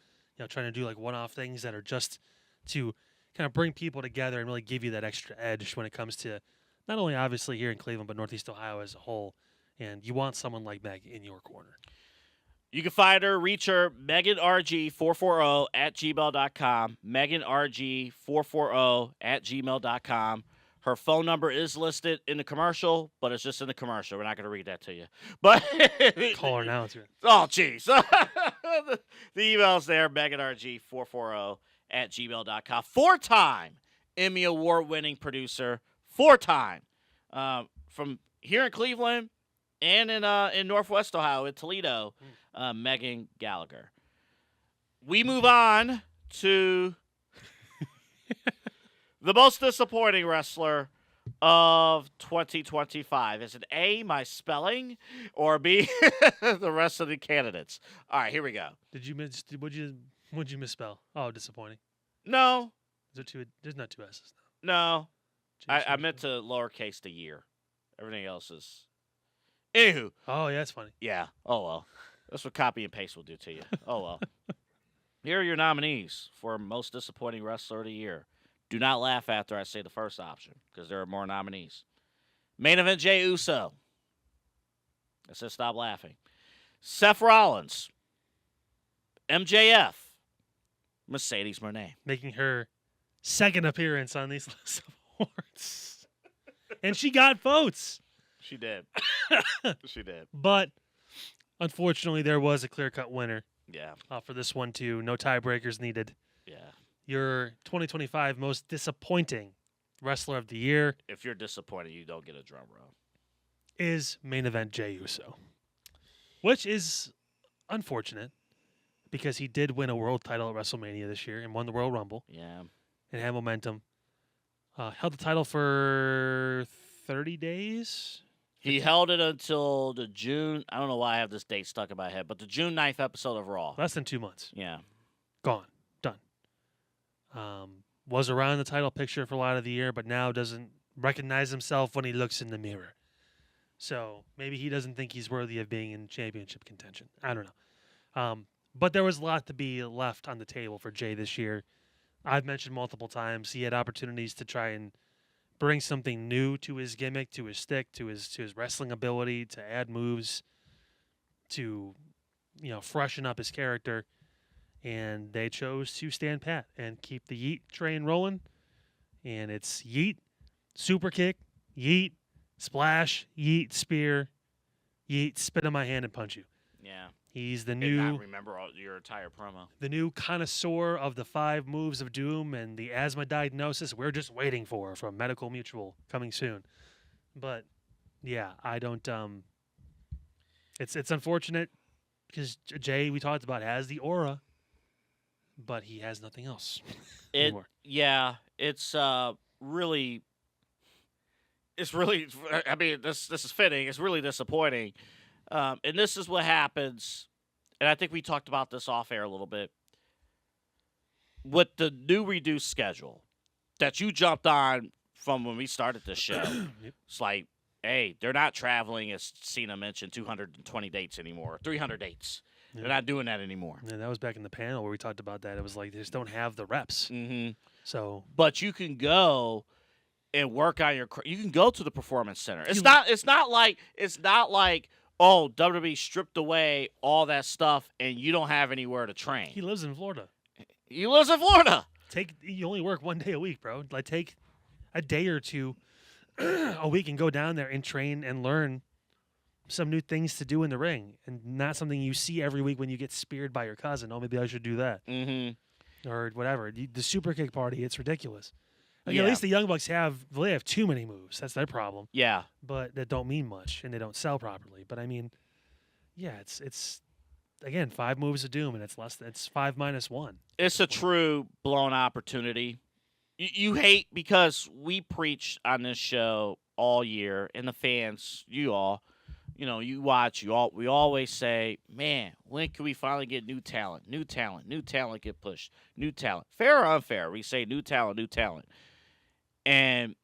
Trying to do like one-off things that are just to kind of bring people together and really give you that extra edge when it comes to not only obviously here in Cleveland, but Northeast Ohio as a whole. And you want someone like Meg in your corner. You can find her, reach her, MeganRG440 at gmail.com, MeganRG440 at gmail.com. Her phone number is listed in the commercial, but it's just in the commercial. We're not going to read that to you. But Call her now. Oh, jeez. The email's there, MeganRG440 at gmail.com. 4-time Emmy Award winning producer. 4-time. From here in Cleveland and in Northwest Ohio, in Toledo, Megan Gallagher. We move on to the most disappointing wrestler of 2025. Is it A, my spelling, or B, the rest of the candidates? All right, here we go. What'd you misspell? Oh, disappointing. No. There's not two S's No. now. I meant to lowercase the year. Everything else is Anywho, Oh, yeah, that's funny. yeah. Oh well, that's what copy and paste will do to you. Oh well. Here are your nominees for most disappointing wrestler of the year. Do not laugh after I say the first option because there are more nominees. Main event: Jey Uso. I said stop laughing. Seth Rollins. MJF. Mercedes Moné. Making her second appearance on these lists of awards. And she got votes. She did. She did. But unfortunately, there was a clear-cut winner Yeah. for this one, too. No tiebreakers needed. Yeah. Your 2025 most disappointing wrestler of the year If you're disappointed, you don't get a drum roll. is main event Jey Uso, which is unfortunate because he did win a world title at WrestleMania this year and won the Royal Rumble Yeah. and had momentum. Held the title for 30 days. He held it until the June. I don't know why I have this date stuck in my head, but the June 9th episode of Raw. Less than 2 months. Yeah. Gone. Done. Was around the title picture for a lot of the year, but now doesn't recognize himself when he looks in the mirror. So maybe he doesn't think he's worthy of being in championship contention. I don't know. But there was a lot to be left on the table for Jey this year. I've mentioned multiple times he had opportunities to try and bring something new to his gimmick, to his stick, to his wrestling ability, to add moves, to freshen up his character. And they chose to stand pat and keep the yeet train rolling. And it's yeet, super kick, yeet, splash, yeet, spear, yeet, spit in my hand and punch you. Yeah. He's the And new not remember your entire promo. the new connoisseur of the 5 moves of doom and the asthma diagnosis we're just waiting for from Medical Mutual coming soon. But yeah, I don't it's unfortunate because Jey, we talked about, has the aura, but he has nothing else anymore. It's really I mean this is fitting. It's really disappointing. And this is what happens, and I think we talked about this off air a little bit. With the new reduced schedule that you jumped on from when we started this show, Yep. It's like, hey, they're not traveling, as Cena mentioned, 220 dates anymore, 300 dates. Yep. They're not doing that anymore. And that was back in the panel where we talked about that. It was like they just don't have the reps. Mm-hmm. So But you can go and work on you can go to the performance center. It's You- not like oh, WWE stripped away all that stuff and you don't have anywhere to train. he lives in Florida. He lives in Florida. You only work 1 day a week, bro. Like take a day or two a week and go down there and train and learn some new things to do in the ring, and not something you see every week when you get speared by your cousin. Oh, maybe I should do that, Mm-hmm. or whatever. The super kick party, it's ridiculous. Like, Yeah. At least the Young Bucks have too many moves. That's their problem. Yeah. But that don't mean much, and they don't sell properly. But I mean, yeah, it's again 5 moves of doom, and it's 5 minus 1. It's a true blown opportunity. You hate because we preach on this show all year, and the fans, you watch, we always say, man, when can we finally get new talent? New talent get pushed. New talent. Fair or unfair, we say new talent. And,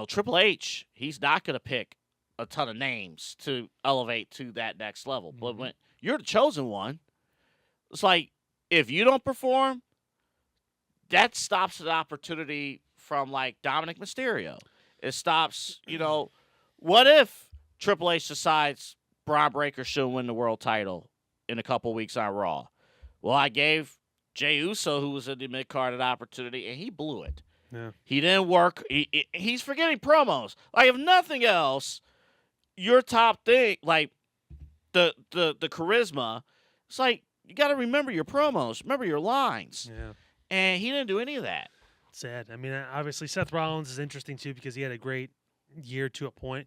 Triple H, he's not going to pick a ton of names to elevate to that next level. But when you're the chosen one, it's like, if you don't perform, that stops the opportunity from, like, Dominic Mysterio. It stops, what if Triple H decides Braun Breaker should win the world title in a couple weeks on Raw? Well, I gave Jey Uso, who was in the mid-card, an opportunity, and he blew it. Yeah. He didn't work. He's forgetting promos. Like, if nothing else, your top thing, like, the charisma, it's like, you got to remember your promos, remember your lines. Yeah. And he didn't do any of that. Sad. I mean, obviously Seth Rollins is interesting too because he had a great year to a point,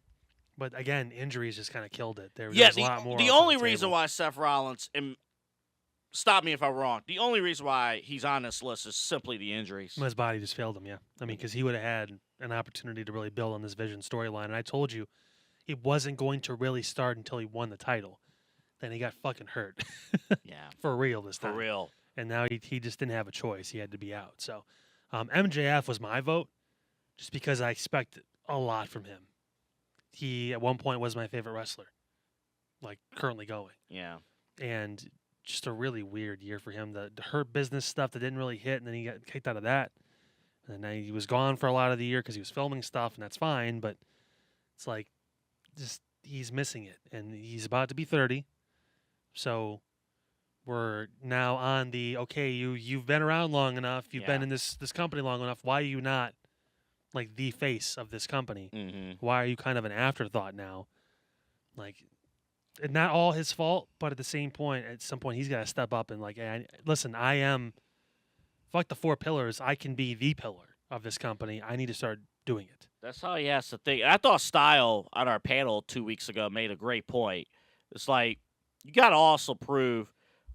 but again, injuries just kind of killed it. There's a lot more. The off only the reason table. why Seth Rollins, and stop me if I'm wrong, the only reason why he's on this list is simply the injuries. His body just failed him. Yeah, I mean, because he would have had an opportunity to really build on this Vision storyline, and I told you he wasn't going to really start until he won the title. Then he got fucking hurt. Yeah, For real this for time. real. And now he just didn't have a choice. He had to be out. So MJF was my vote just because I expect a lot from him. he at one point was my favorite wrestler, like currently going. Yeah. And just a really weird year for him. The Hurt Business stuff that didn't really hit, and then he got kicked out of that. And then he was gone for a lot of the year because he was filming stuff, and that's fine. But it's like, just he's missing it, and he's about to be 30. So we're now on the okay. You've been around long enough. You've been in this company long enough. Why are you not like the face of this company? Mm-hmm. Why are you kind of an afterthought now? Like, not all his fault, but at some point, he's got to step up and like, hey, listen, I am, fuck the 4 pillars. I can be the pillar of this company. I need to start doing it. That's how he has to think. I thought Style on our panel 2 weeks ago made a great point. It's like, you got to also prove,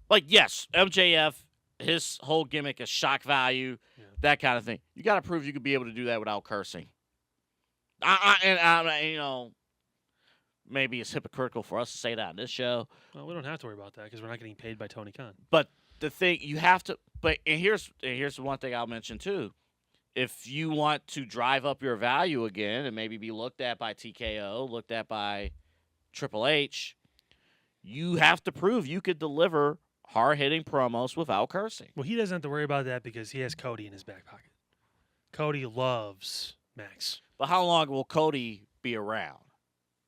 like, yes, MJF, his whole gimmick is shock value, that kind of thing. You got to prove you could be able to do that without cursing. You know, maybe it's hypocritical for us to say that on this show. Well, we don't have to worry about that because we're not getting paid by Tony Khan. But the thing you have to, and here's the one thing I'll mention too. If you want to drive up your value again and maybe be looked at by TKO, looked at by Triple H, you have to prove you could deliver hard-hitting promos without cursing. Well, he doesn't have to worry about that because he has Cody in his back pocket. Cody loves Max. But how long will Cody be around?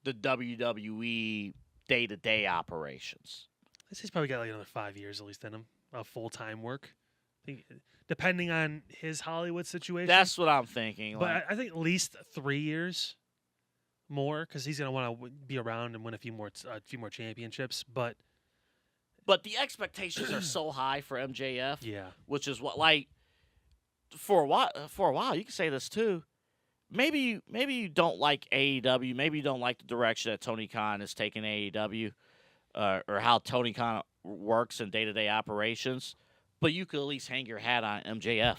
The WWE day-to-day operations. He's probably got like another 5 years at least in him of full-time work. I think, depending on his Hollywood situation. That's what I'm thinking. But I think at least 3 years more because he's going to want to be around and win a few more championships. But the expectations are so high for MJF. Yeah. Which is what, like, for a while, you can say this too. Maybe you don't like AEW. Maybe you don't like the direction that Tony Khan is taking AEW, or how Tony Khan works in day-to-day operations. But you could at least hang your hat on MJF.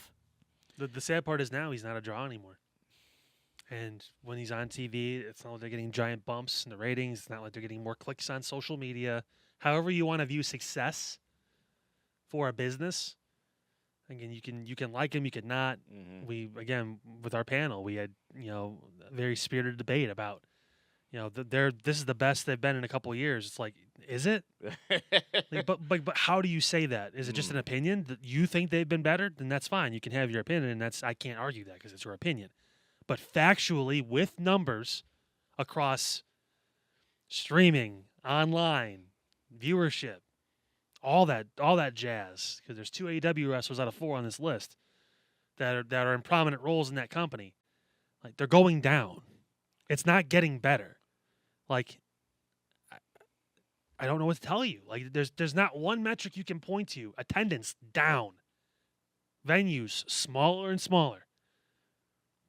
The sad part is now he's not a draw anymore. And when he's on TV, it's not like they're getting giant bumps in the ratings. It's not like they're getting more clicks on social media. However you want to view success for a business. Again, you can like him, you can not. Mm-hmm. We with our panel, we had a very spirited debate about this is the best they've been in a couple of years. It's like, is it? Like, but how do you say that? Is it just an opinion that you think they've been better? Then that's fine. You can have your opinion, and I can't argue that because it's your opinion. But factually, with numbers across streaming, online, viewership, all that jazz, because there's 2 AEW wrestlers out of 4 on this list that are in prominent roles in that company. Like, they're going down. It's not getting better. Like, I don't know what to tell you. Like, there's not one metric you can point to. Attendance down. Venues smaller and smaller.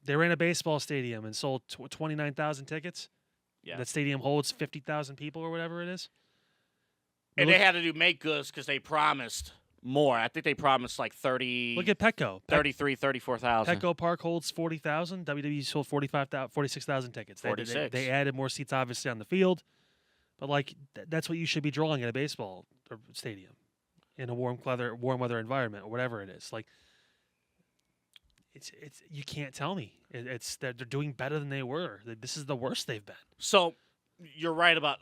They ran a baseball stadium and sold 29,000 tickets. Yeah. That stadium holds 50,000 people or whatever it is. And they had to make goods because they promised more. I think they promised like 30. Look at Petco. 34,000. Petco Park holds 40,000. WWE sold 46,000 tickets. 46. They added more seats, obviously, on the field. But, like, that's what you should be drawing at a baseball stadium in a warm weather environment or whatever it is. Like, it's you can't tell me. They're doing better than they were. This is the worst they've been. So, you're right about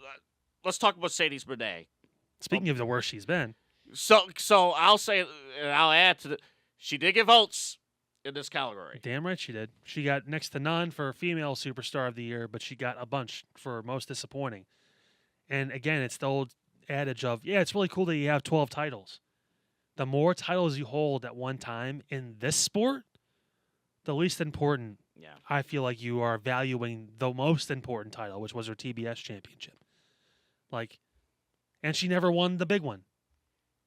let's talk about Sadie's Bidet. Speaking of the worst she's been. So I'll say, and I'll add to she did get votes in this category. Damn right she did. She got next to none for female superstar of the year, but she got a bunch for most disappointing. And again, it's the old adage of, it's really cool that you have 12 titles. The more titles you hold at one time in this sport, the least important. Yeah. I feel like you are valuing the most important title, which was her TBS championship. Like, and she never won the big one.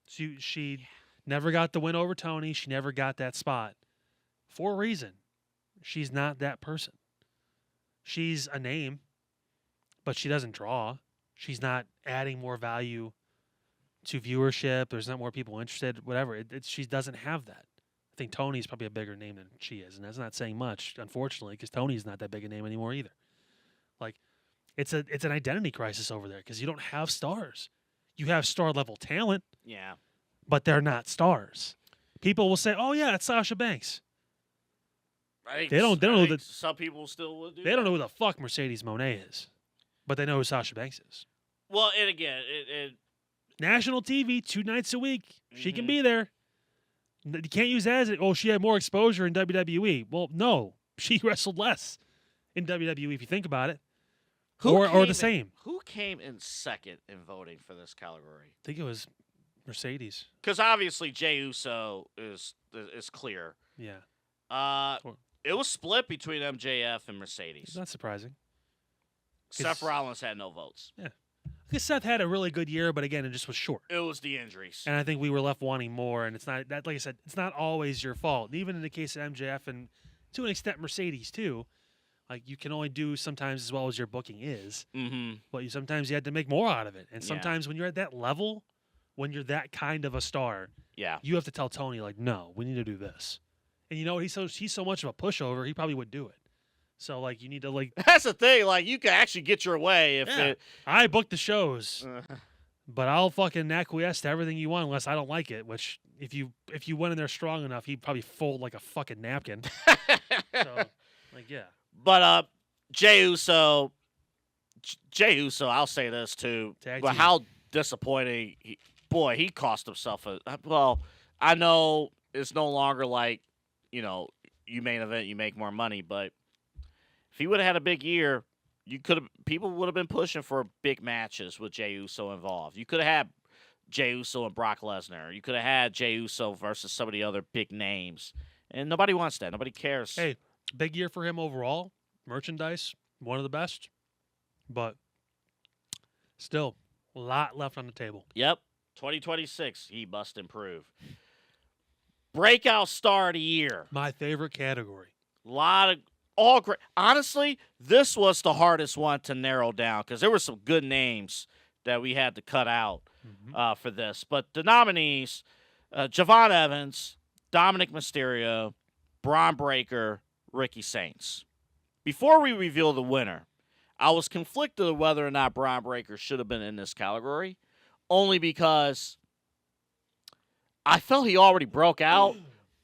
She never got the win over Tony. She never got that spot. For a reason. She's not that person. She's a name, but she doesn't draw. She's not adding more value to viewership. There's not more people interested, whatever. She doesn't have that. I think Tony's probably a bigger name than she is, and that's not saying much, unfortunately, because Tony's not that big a name anymore either. Like, it's an identity crisis over there because you don't have stars. You have star-level talent, Yeah. but they're not stars. People will say, oh, yeah, it's Sasha Banks. I think They don't know I think that- some people still would do They that. don't know who the fuck Mercedes Moné is, but they know who Sasha Banks is. Well, and again, it National TV 2 nights a week. She can Mhm. be there. You can't use that as, oh, she had more exposure in WWE. Well, no. She wrestled less in WWE if you think about it. Or came the same. Who came in second in voting for this category? I think it was Mercedes. Because obviously Jey Uso is clear. Yeah. Or- It was split between MJF and Mercedes. It's not surprising. Seth Rollins had no votes. Because Seth had a really good year, but again, it just was short. It was the injuries. And I think we were left wanting more. And it's not that, like I said, it's not always your fault. Even in the case of MJF and to an extent Mercedes too, like you can only do sometimes as well as your booking is. Mm-hmm. But sometimes you had to make more out of it. And Yeah. sometimes when you're at that level, when you're that kind of a star, Yeah. you have to tell Tony like, no, we need to do this. And you know he's so much of a pushover, he probably would do it. So like you need to like That's the thing. Like you can actually get your way if Yeah. it. I booked the shows. But I'll fucking acquiesce to everything you want unless I don't like it. Which if you went in there strong enough, he'd probably fold like a fucking napkin. So, like yeah, But Jey Uso, I'll say this too. Tag But team. how disappointing! He cost himself a. Well, I know it's no longer like you main event, you make more money. But if he would have had a big year, people would have been pushing for big matches with Jey Uso involved. You could have had Jey Uso and Brock Lesnar. You could have had Jey Uso versus some of the other big names. And nobody wants that. Nobody cares. hey, big year for him overall. Merchandise, one of the best, but still a lot left on the table. Yep. 2026, he must improve. Breakout star of the year. My favorite category. Lot of all great. Honestly, this was the hardest one to narrow down because there were some good names that we had to cut out for this. But the nominees: Javon Evans, Dominic Mysterio, Braun Breaker, Ricky Saints. Before we reveal the winner, I was conflicted of whether or not Braun Breaker should have been in this category, only because I felt he already broke out.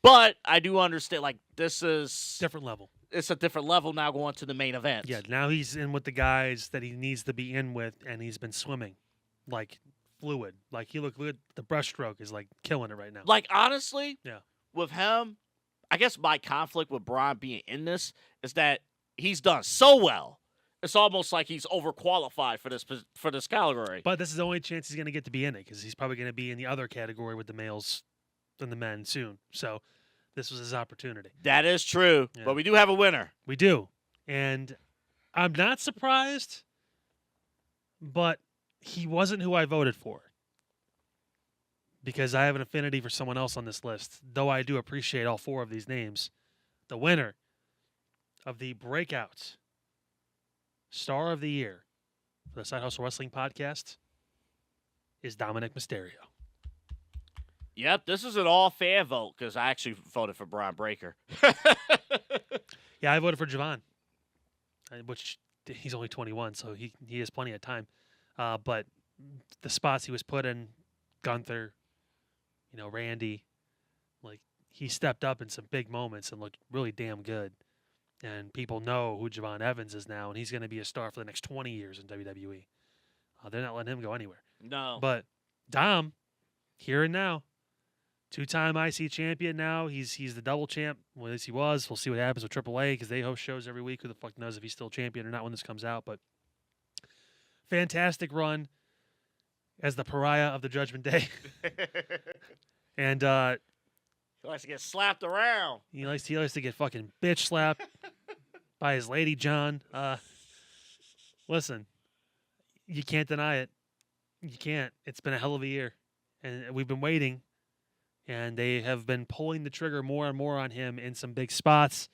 But I do understand, like, this is Different level. it's a different level now going to the main event. Yeah, now he's in with the guys that he needs to be in with, and he's been swimming like fluid. Like he looked good. The breaststroke is like killing it right now. Like, honestly, Yeah. with him, I guess my conflict with Braun being in this is that he's done so well. It's almost like he's overqualified for this category. But this is the only chance he's going to get to be in it because he's probably going to be in the other category with the males and the men soon. So this was his opportunity. That is true. Yeah. But we do have a winner. We do. And I'm not surprised, but he wasn't who I voted for because I have an affinity for someone else on this list, though I do appreciate all four of these names. The winner of the Breakout Star of the Year for the Side Hustle Wrestling Podcast is Dominic Mysterio. Yep, this is an all-fan vote because I actually voted for Braun Breaker. Yeah, I voted for Javon, which he's only 21, so he has plenty of time. But the spots he was put in, Gunther, Randy, like he stepped up in some big moments and looked really damn good. And people know who Javon Evans is now, and he's going to be a star for the next 20 years in WWE. They're not letting him go anywhere. No. But Dom, here and now, two-time IC champion now. He's the double champ. Well, at least he was. We'll see what happens with AAA because they host shows every week. Who the fuck knows if he's still champion or not when this comes out. But fantastic run as the pariah of the Judgment Day. And He likes to get slapped around. he likes to get fucking bitch slapped by his lady John. Listen, you can't deny it. You can't. It's been a hell of a year. And we've been waiting. And they have been pulling the trigger more and more on him in some big spots.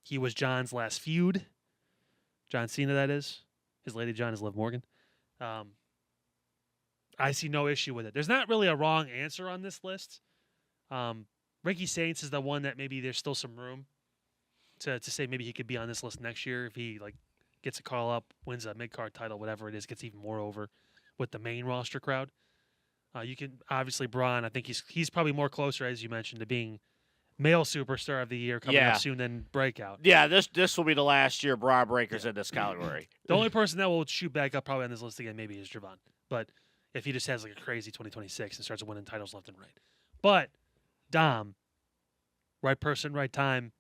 He was John's last feud. John Cena, that is. His lady John is Liv Morgan. I see no issue with it. There's not really a wrong answer on this list. Ricky Saints is the one that maybe there's still some room to say maybe he could be on this list next year if he gets a call up, wins a mid-card title, whatever it is, gets even more over with the main roster crowd. You can obviously Braun. I think he's probably more closer, as you mentioned, to being male superstar of the year coming Yeah. up soon, then Breakout. Yeah, this will be the last year Braun Breaker's in this category. The only person that will shoot back up probably on this list again maybe is Javon. But if he just has like a crazy 2026 and starts winning titles left and right. But Dom, right person, right time.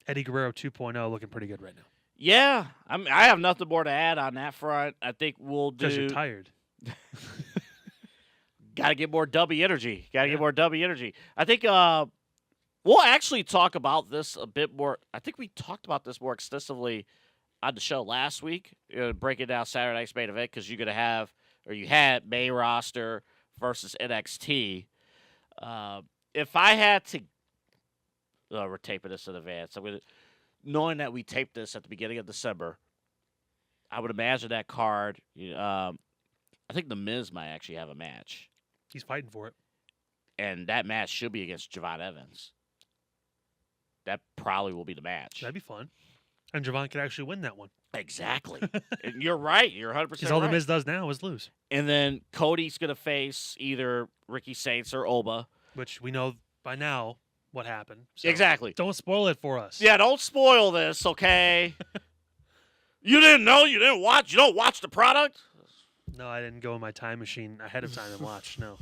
Eddie Guerrero 2.0 looking pretty good right now. Yeah, I have nothing more to add on that front. I think we'll Because you're do. tired. Got to get more DUBBY Energy. Got to get more DUBBY Energy. I think we'll actually talk about this a bit more. I think we talked about this more extensively on the show last week, breaking down Saturday night's main event because you had main roster versus NXT. If I had to, we're taping this in advance. Knowing that we taped this at the beginning of December, I would imagine that card. I think The Miz might actually have a match. He's fighting for it. And that match should be against Javon Evans. That probably will be the match. That'd be fun. And Javon could actually win that one. Exactly. And you're right. You're 100% Because all right. The Miz does now is lose. And then Cody's going to face either Ricky Saints or Oba. Which we know by now what happened. So Exactly. Don't spoil it for us. Yeah, don't spoil this, okay? You didn't know? You didn't watch? You don't watch the product? No, I didn't go in my time machine ahead of time and watch. No.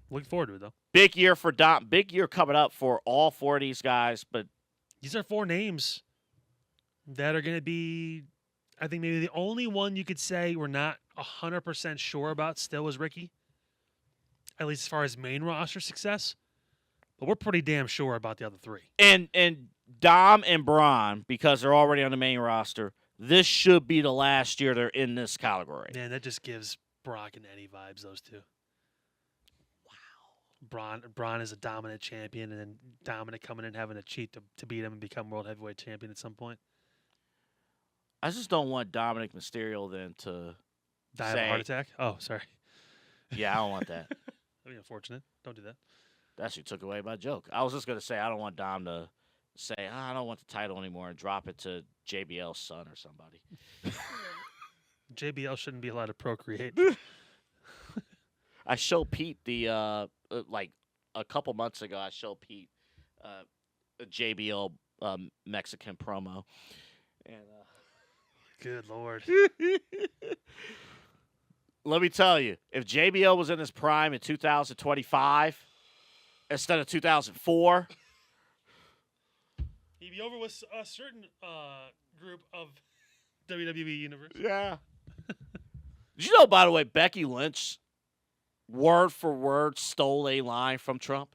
Looking forward to it, though. Big year for Dom. Big year coming up for all four of these guys. But These are 4 names that are going to be, I think maybe the only one you could say we're not 100% sure about still is Ricky. At least as far as main roster success. But we're pretty damn sure about the other 3. and Dom and Braun, because they're already on the main roster, this should be the last year they're in this category. Man, that just gives Brock and Eddie vibes, those 2. Wow. Braun is a dominant champion, and then Dominic coming in having to cheat to beat him and become world heavyweight champion at some point. I just don't want Dominic Mysterio then to Die of a heart attack? Oh, sorry. Yeah, I don't want that. That'd be unfortunate. Don't do that. That actually took away my joke. I was just going to say I don't want Dom to say, I don't want the title anymore and drop it to JBL's son or somebody. JBL shouldn't be allowed to procreate. I showed Pete like a couple months ago, I showed Pete a JBL Mexican promo. And Good Lord. let me tell you, if JBL was in his prime in 2025 instead of 2004, He'd be over with a certain group of WWE Universe. yeah. Did you know, by the way, Becky Lynch, word for word, stole a line from Trump?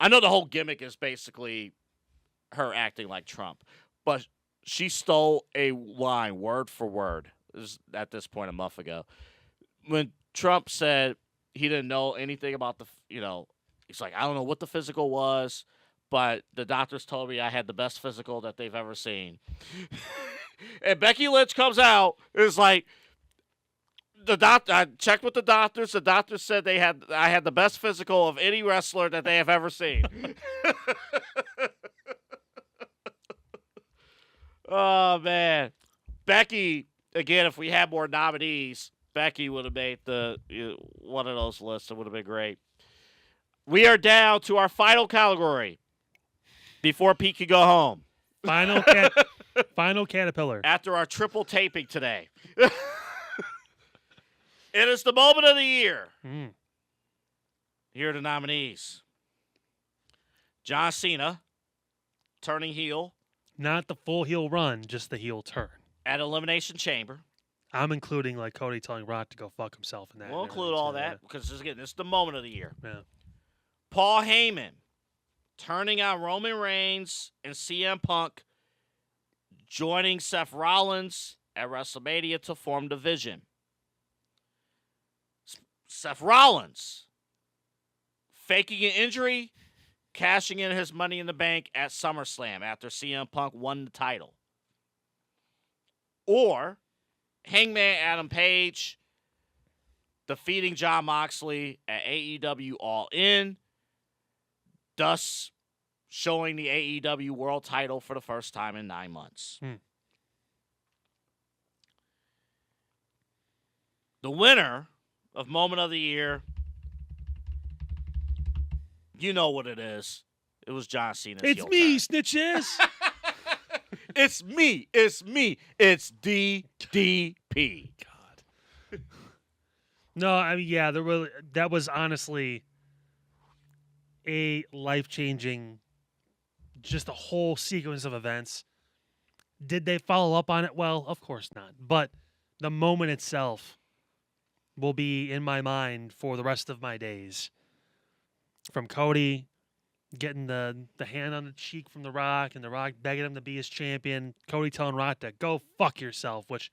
I know the whole gimmick is basically her acting like Trump, but she stole a line word for word. This is, at this point, a month ago. When Trump said he didn't know anything about he's like, I don't know what the physical was, but the doctors told me I had the best physical that they've ever seen. And Becky Lynch comes out and is like, I checked with the doctors. The doctors said I had the best physical of any wrestler that they have ever seen. Oh, man. Becky, again, if we had more nominees, Becky would have made one of those lists. It would have been great. We are down to our final category before Pete can go home. Final Caterpillar. After our triple taping today. It is the moment of the year. Here are the nominees. John Cena, turning heel. Not the full heel run, just the heel turn. At Elimination Chamber. I'm including like Cody telling Rock to go fuck himself in that. We'll include all that because, again, this is the moment of the year. Yeah. Paul Heyman, turning on Roman Reigns and CM Punk, joining Seth Rollins at WrestleMania to form Division. Seth Rollins, faking an injury, cashing in his Money in the Bank at SummerSlam after CM Punk won the title. Or Hangman Adam Page defeating Jon Moxley at AEW All In, thus showing the AEW World title for the first time in 9 months. The winner of Moment of the Year, you know what it is. It was John Cena's It's heel me, turn. snitches. It's me. It's me. It's DDP. God. No, I mean, yeah, that was honestly a life-changing, just a whole sequence of events. Did they follow up on it? Well, of course not. But the moment itself will be in my mind for the rest of my days. From Cody getting the hand on the cheek from The Rock, and The Rock begging him to be his champion. Cody telling Rock to go fuck yourself, which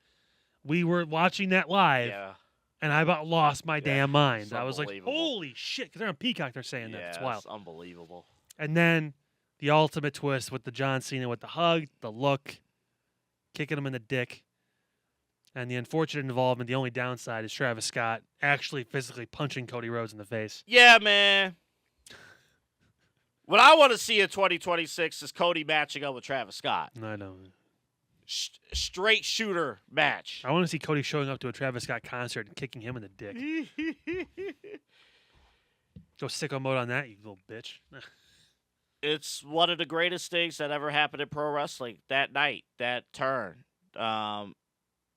we were watching that live, Yeah. and I about lost my damn mind. it's I was like, unbelievable. holy shit, because they're on Peacock, they're saying that. Yeah, It's wild. it's unbelievable. And then the ultimate twist with the John Cena with the hug, the look, kicking him in the dick. And the unfortunate involvement, the only downside is Travis Scott actually physically punching Cody Rhodes in the face. Yeah, man. What I want to see in 2026 is Cody matching up with Travis Scott. No, I don't. Straight shooter match. I want to see Cody showing up to a Travis Scott concert and kicking him in the dick. Go sicko mode on that, you little bitch. It's one of the greatest things that ever happened in pro wrestling that night, that turn.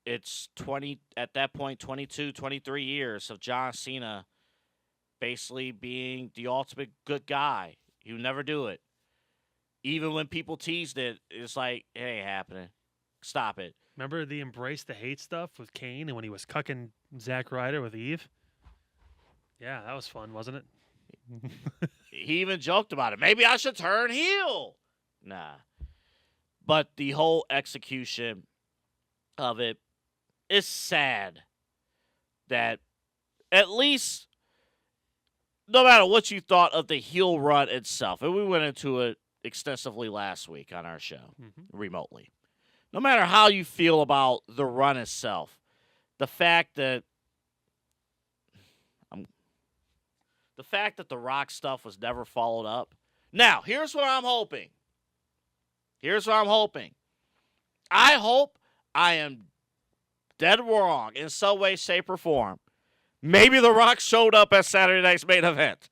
It's 20 at that point 22, 23 years of John Cena basically being the ultimate good guy. You never do it. Even when people teased it, it's like, it ain't happening. Stop it. Remember the embrace the hate stuff with Kane and when he was cucking Zack Ryder with Eve? Yeah, that was fun, wasn't it? He even joked about it. Maybe I should turn heel. Nah. But the whole execution of it is sad that at least no matter what you thought of the heel run itself, and we went into it extensively last week on our show, remotely. No matter how you feel about the run itself, the fact that the Rock stuff was never followed up. Now, here's what I'm hoping. I hope I am dead wrong in some way, shape, or form. Maybe The Rock showed up at Saturday night's main event.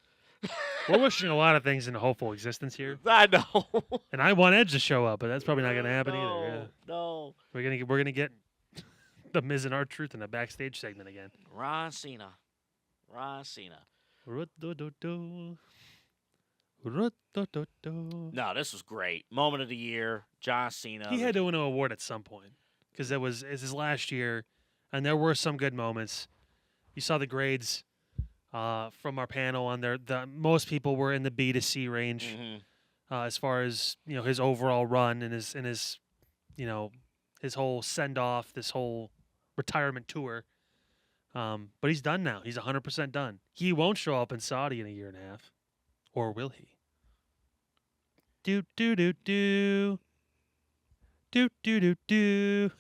We're wishing a lot of things into hopeful existence here. I know. And I want Edge to show up, but that's probably not going to happen either. Yeah. No. We're gonna get the Miz and R-Truth in a backstage segment again. Ron Cena. No, this was great. Moment of the year. John Cena. He had to win an award at some point because it's his last year, and there were some good moments. You saw the grades from our panel on there. Most people were in the B to C range as far as his overall run and his his whole send off, this whole retirement tour. But he's done now. He's 100% done. He won't show up in Saudi in a year and a half, or will he? Do do do do. Do do do do.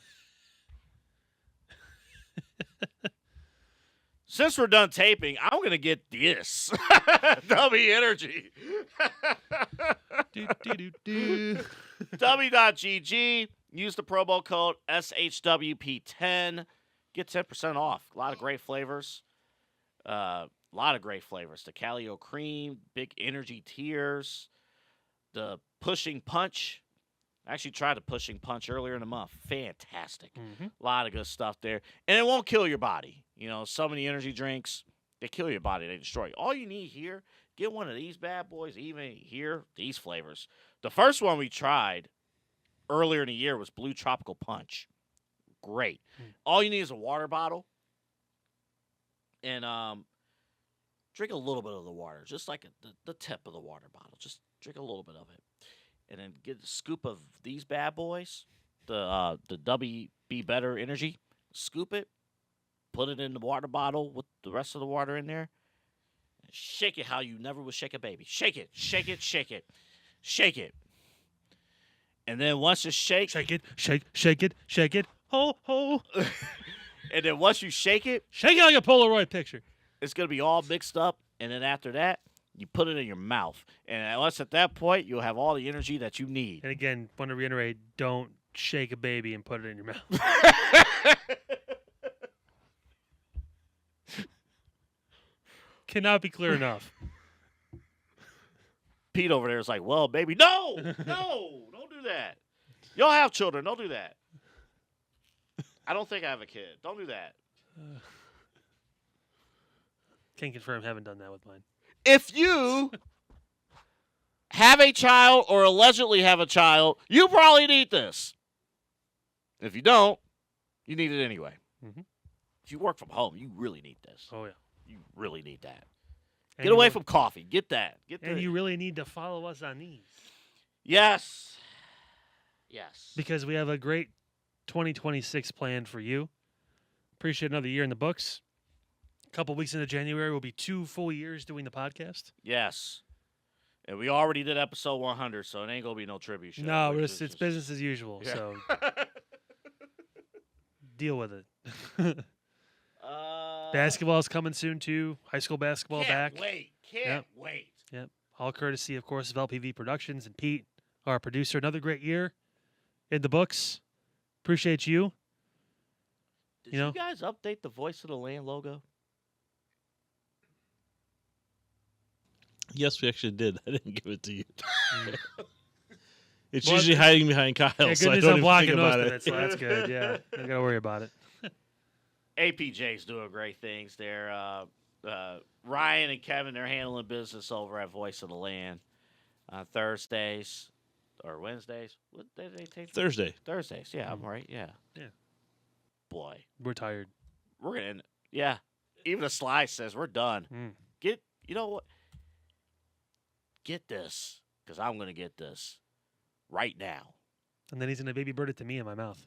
Since we're done taping, I'm going to get this. DUBBY Energy. Do do do do. DUBBY.GG. Use the promo code SHWP10. Get 10% off. A lot of great flavors. The Calio Cream, Big Energy Tears, the Pushing Punch. I actually tried the Pushing Punch earlier in the month. Fantastic. A lot of good stuff there. And it won't kill your body. Some of the energy drinks, they kill your body. They destroy you. All you need here, get one of these bad boys, even here, these flavors. The first one we tried earlier in the year was Blue Tropical Punch. Great. All you need is a water bottle and drink a little bit of the water, just like the tip of the water bottle. Just drink a little bit of it. And then get a scoop of these bad boys, the DUBBY Be Better Energy. Scoop it, put it in the water bottle with the rest of the water in there. And shake it how you never would shake a baby. Shake it, shake it, shake it, shake it. And then once you shake it, shake it, ho ho. And then once you shake it like a Polaroid picture. It's gonna be all mixed up. And then after that, you put it in your mouth. And unless at that point, you'll have all the energy that you need. And again, want to reiterate, don't shake a baby and put it in your mouth. Cannot be clear enough. Pete over there is like, well, baby, no, don't do that. Y'all have children. Don't do that. I don't think I have a kid. Don't do that. Can't confirm. Haven't done that with mine. If you have a child or allegedly have a child, you probably need this. If you don't, you need it anyway. Mhm. If you work from home, you really need this. Oh yeah. You really need that. And Get away from coffee. Get that. And you really need to follow us on these. Yes. Yes. Because we have a great 2026 plan for you. Appreciate another year in the books. A couple weeks into January will be 2 full years doing the podcast. Yes. And we already did episode 100, so it ain't going to be no tribute show. No, We're it's business as usual. Yeah. So deal with it. Basketball is coming soon too. High school basketball back. Can't wait. Yep. All courtesy, of course, of LPV Productions and Pete, our producer. Another great year in the books. Appreciate you. Did You know? you guys update the Voice of the Land logo? Yes, we actually did. I didn't give it to you. It's Well, usually hiding behind Kyle, Yeah, so good I news, don't I'm even blocking think most about of it, so that's good. Yeah, don't gotta worry about it. APJ's doing great things there. Ryan and Kevin, they're handling business over at Voice of the Land on Thursdays or Wednesdays. What day do they take? Thursday. Thursdays. Yeah, I'm right. Yeah. Yeah. Boy, We're tired. we're going to, yeah. Even the slide says we're done. You know what? Get this, because I'm going to get this right now. And then he's gonna baby bird it to me in my mouth.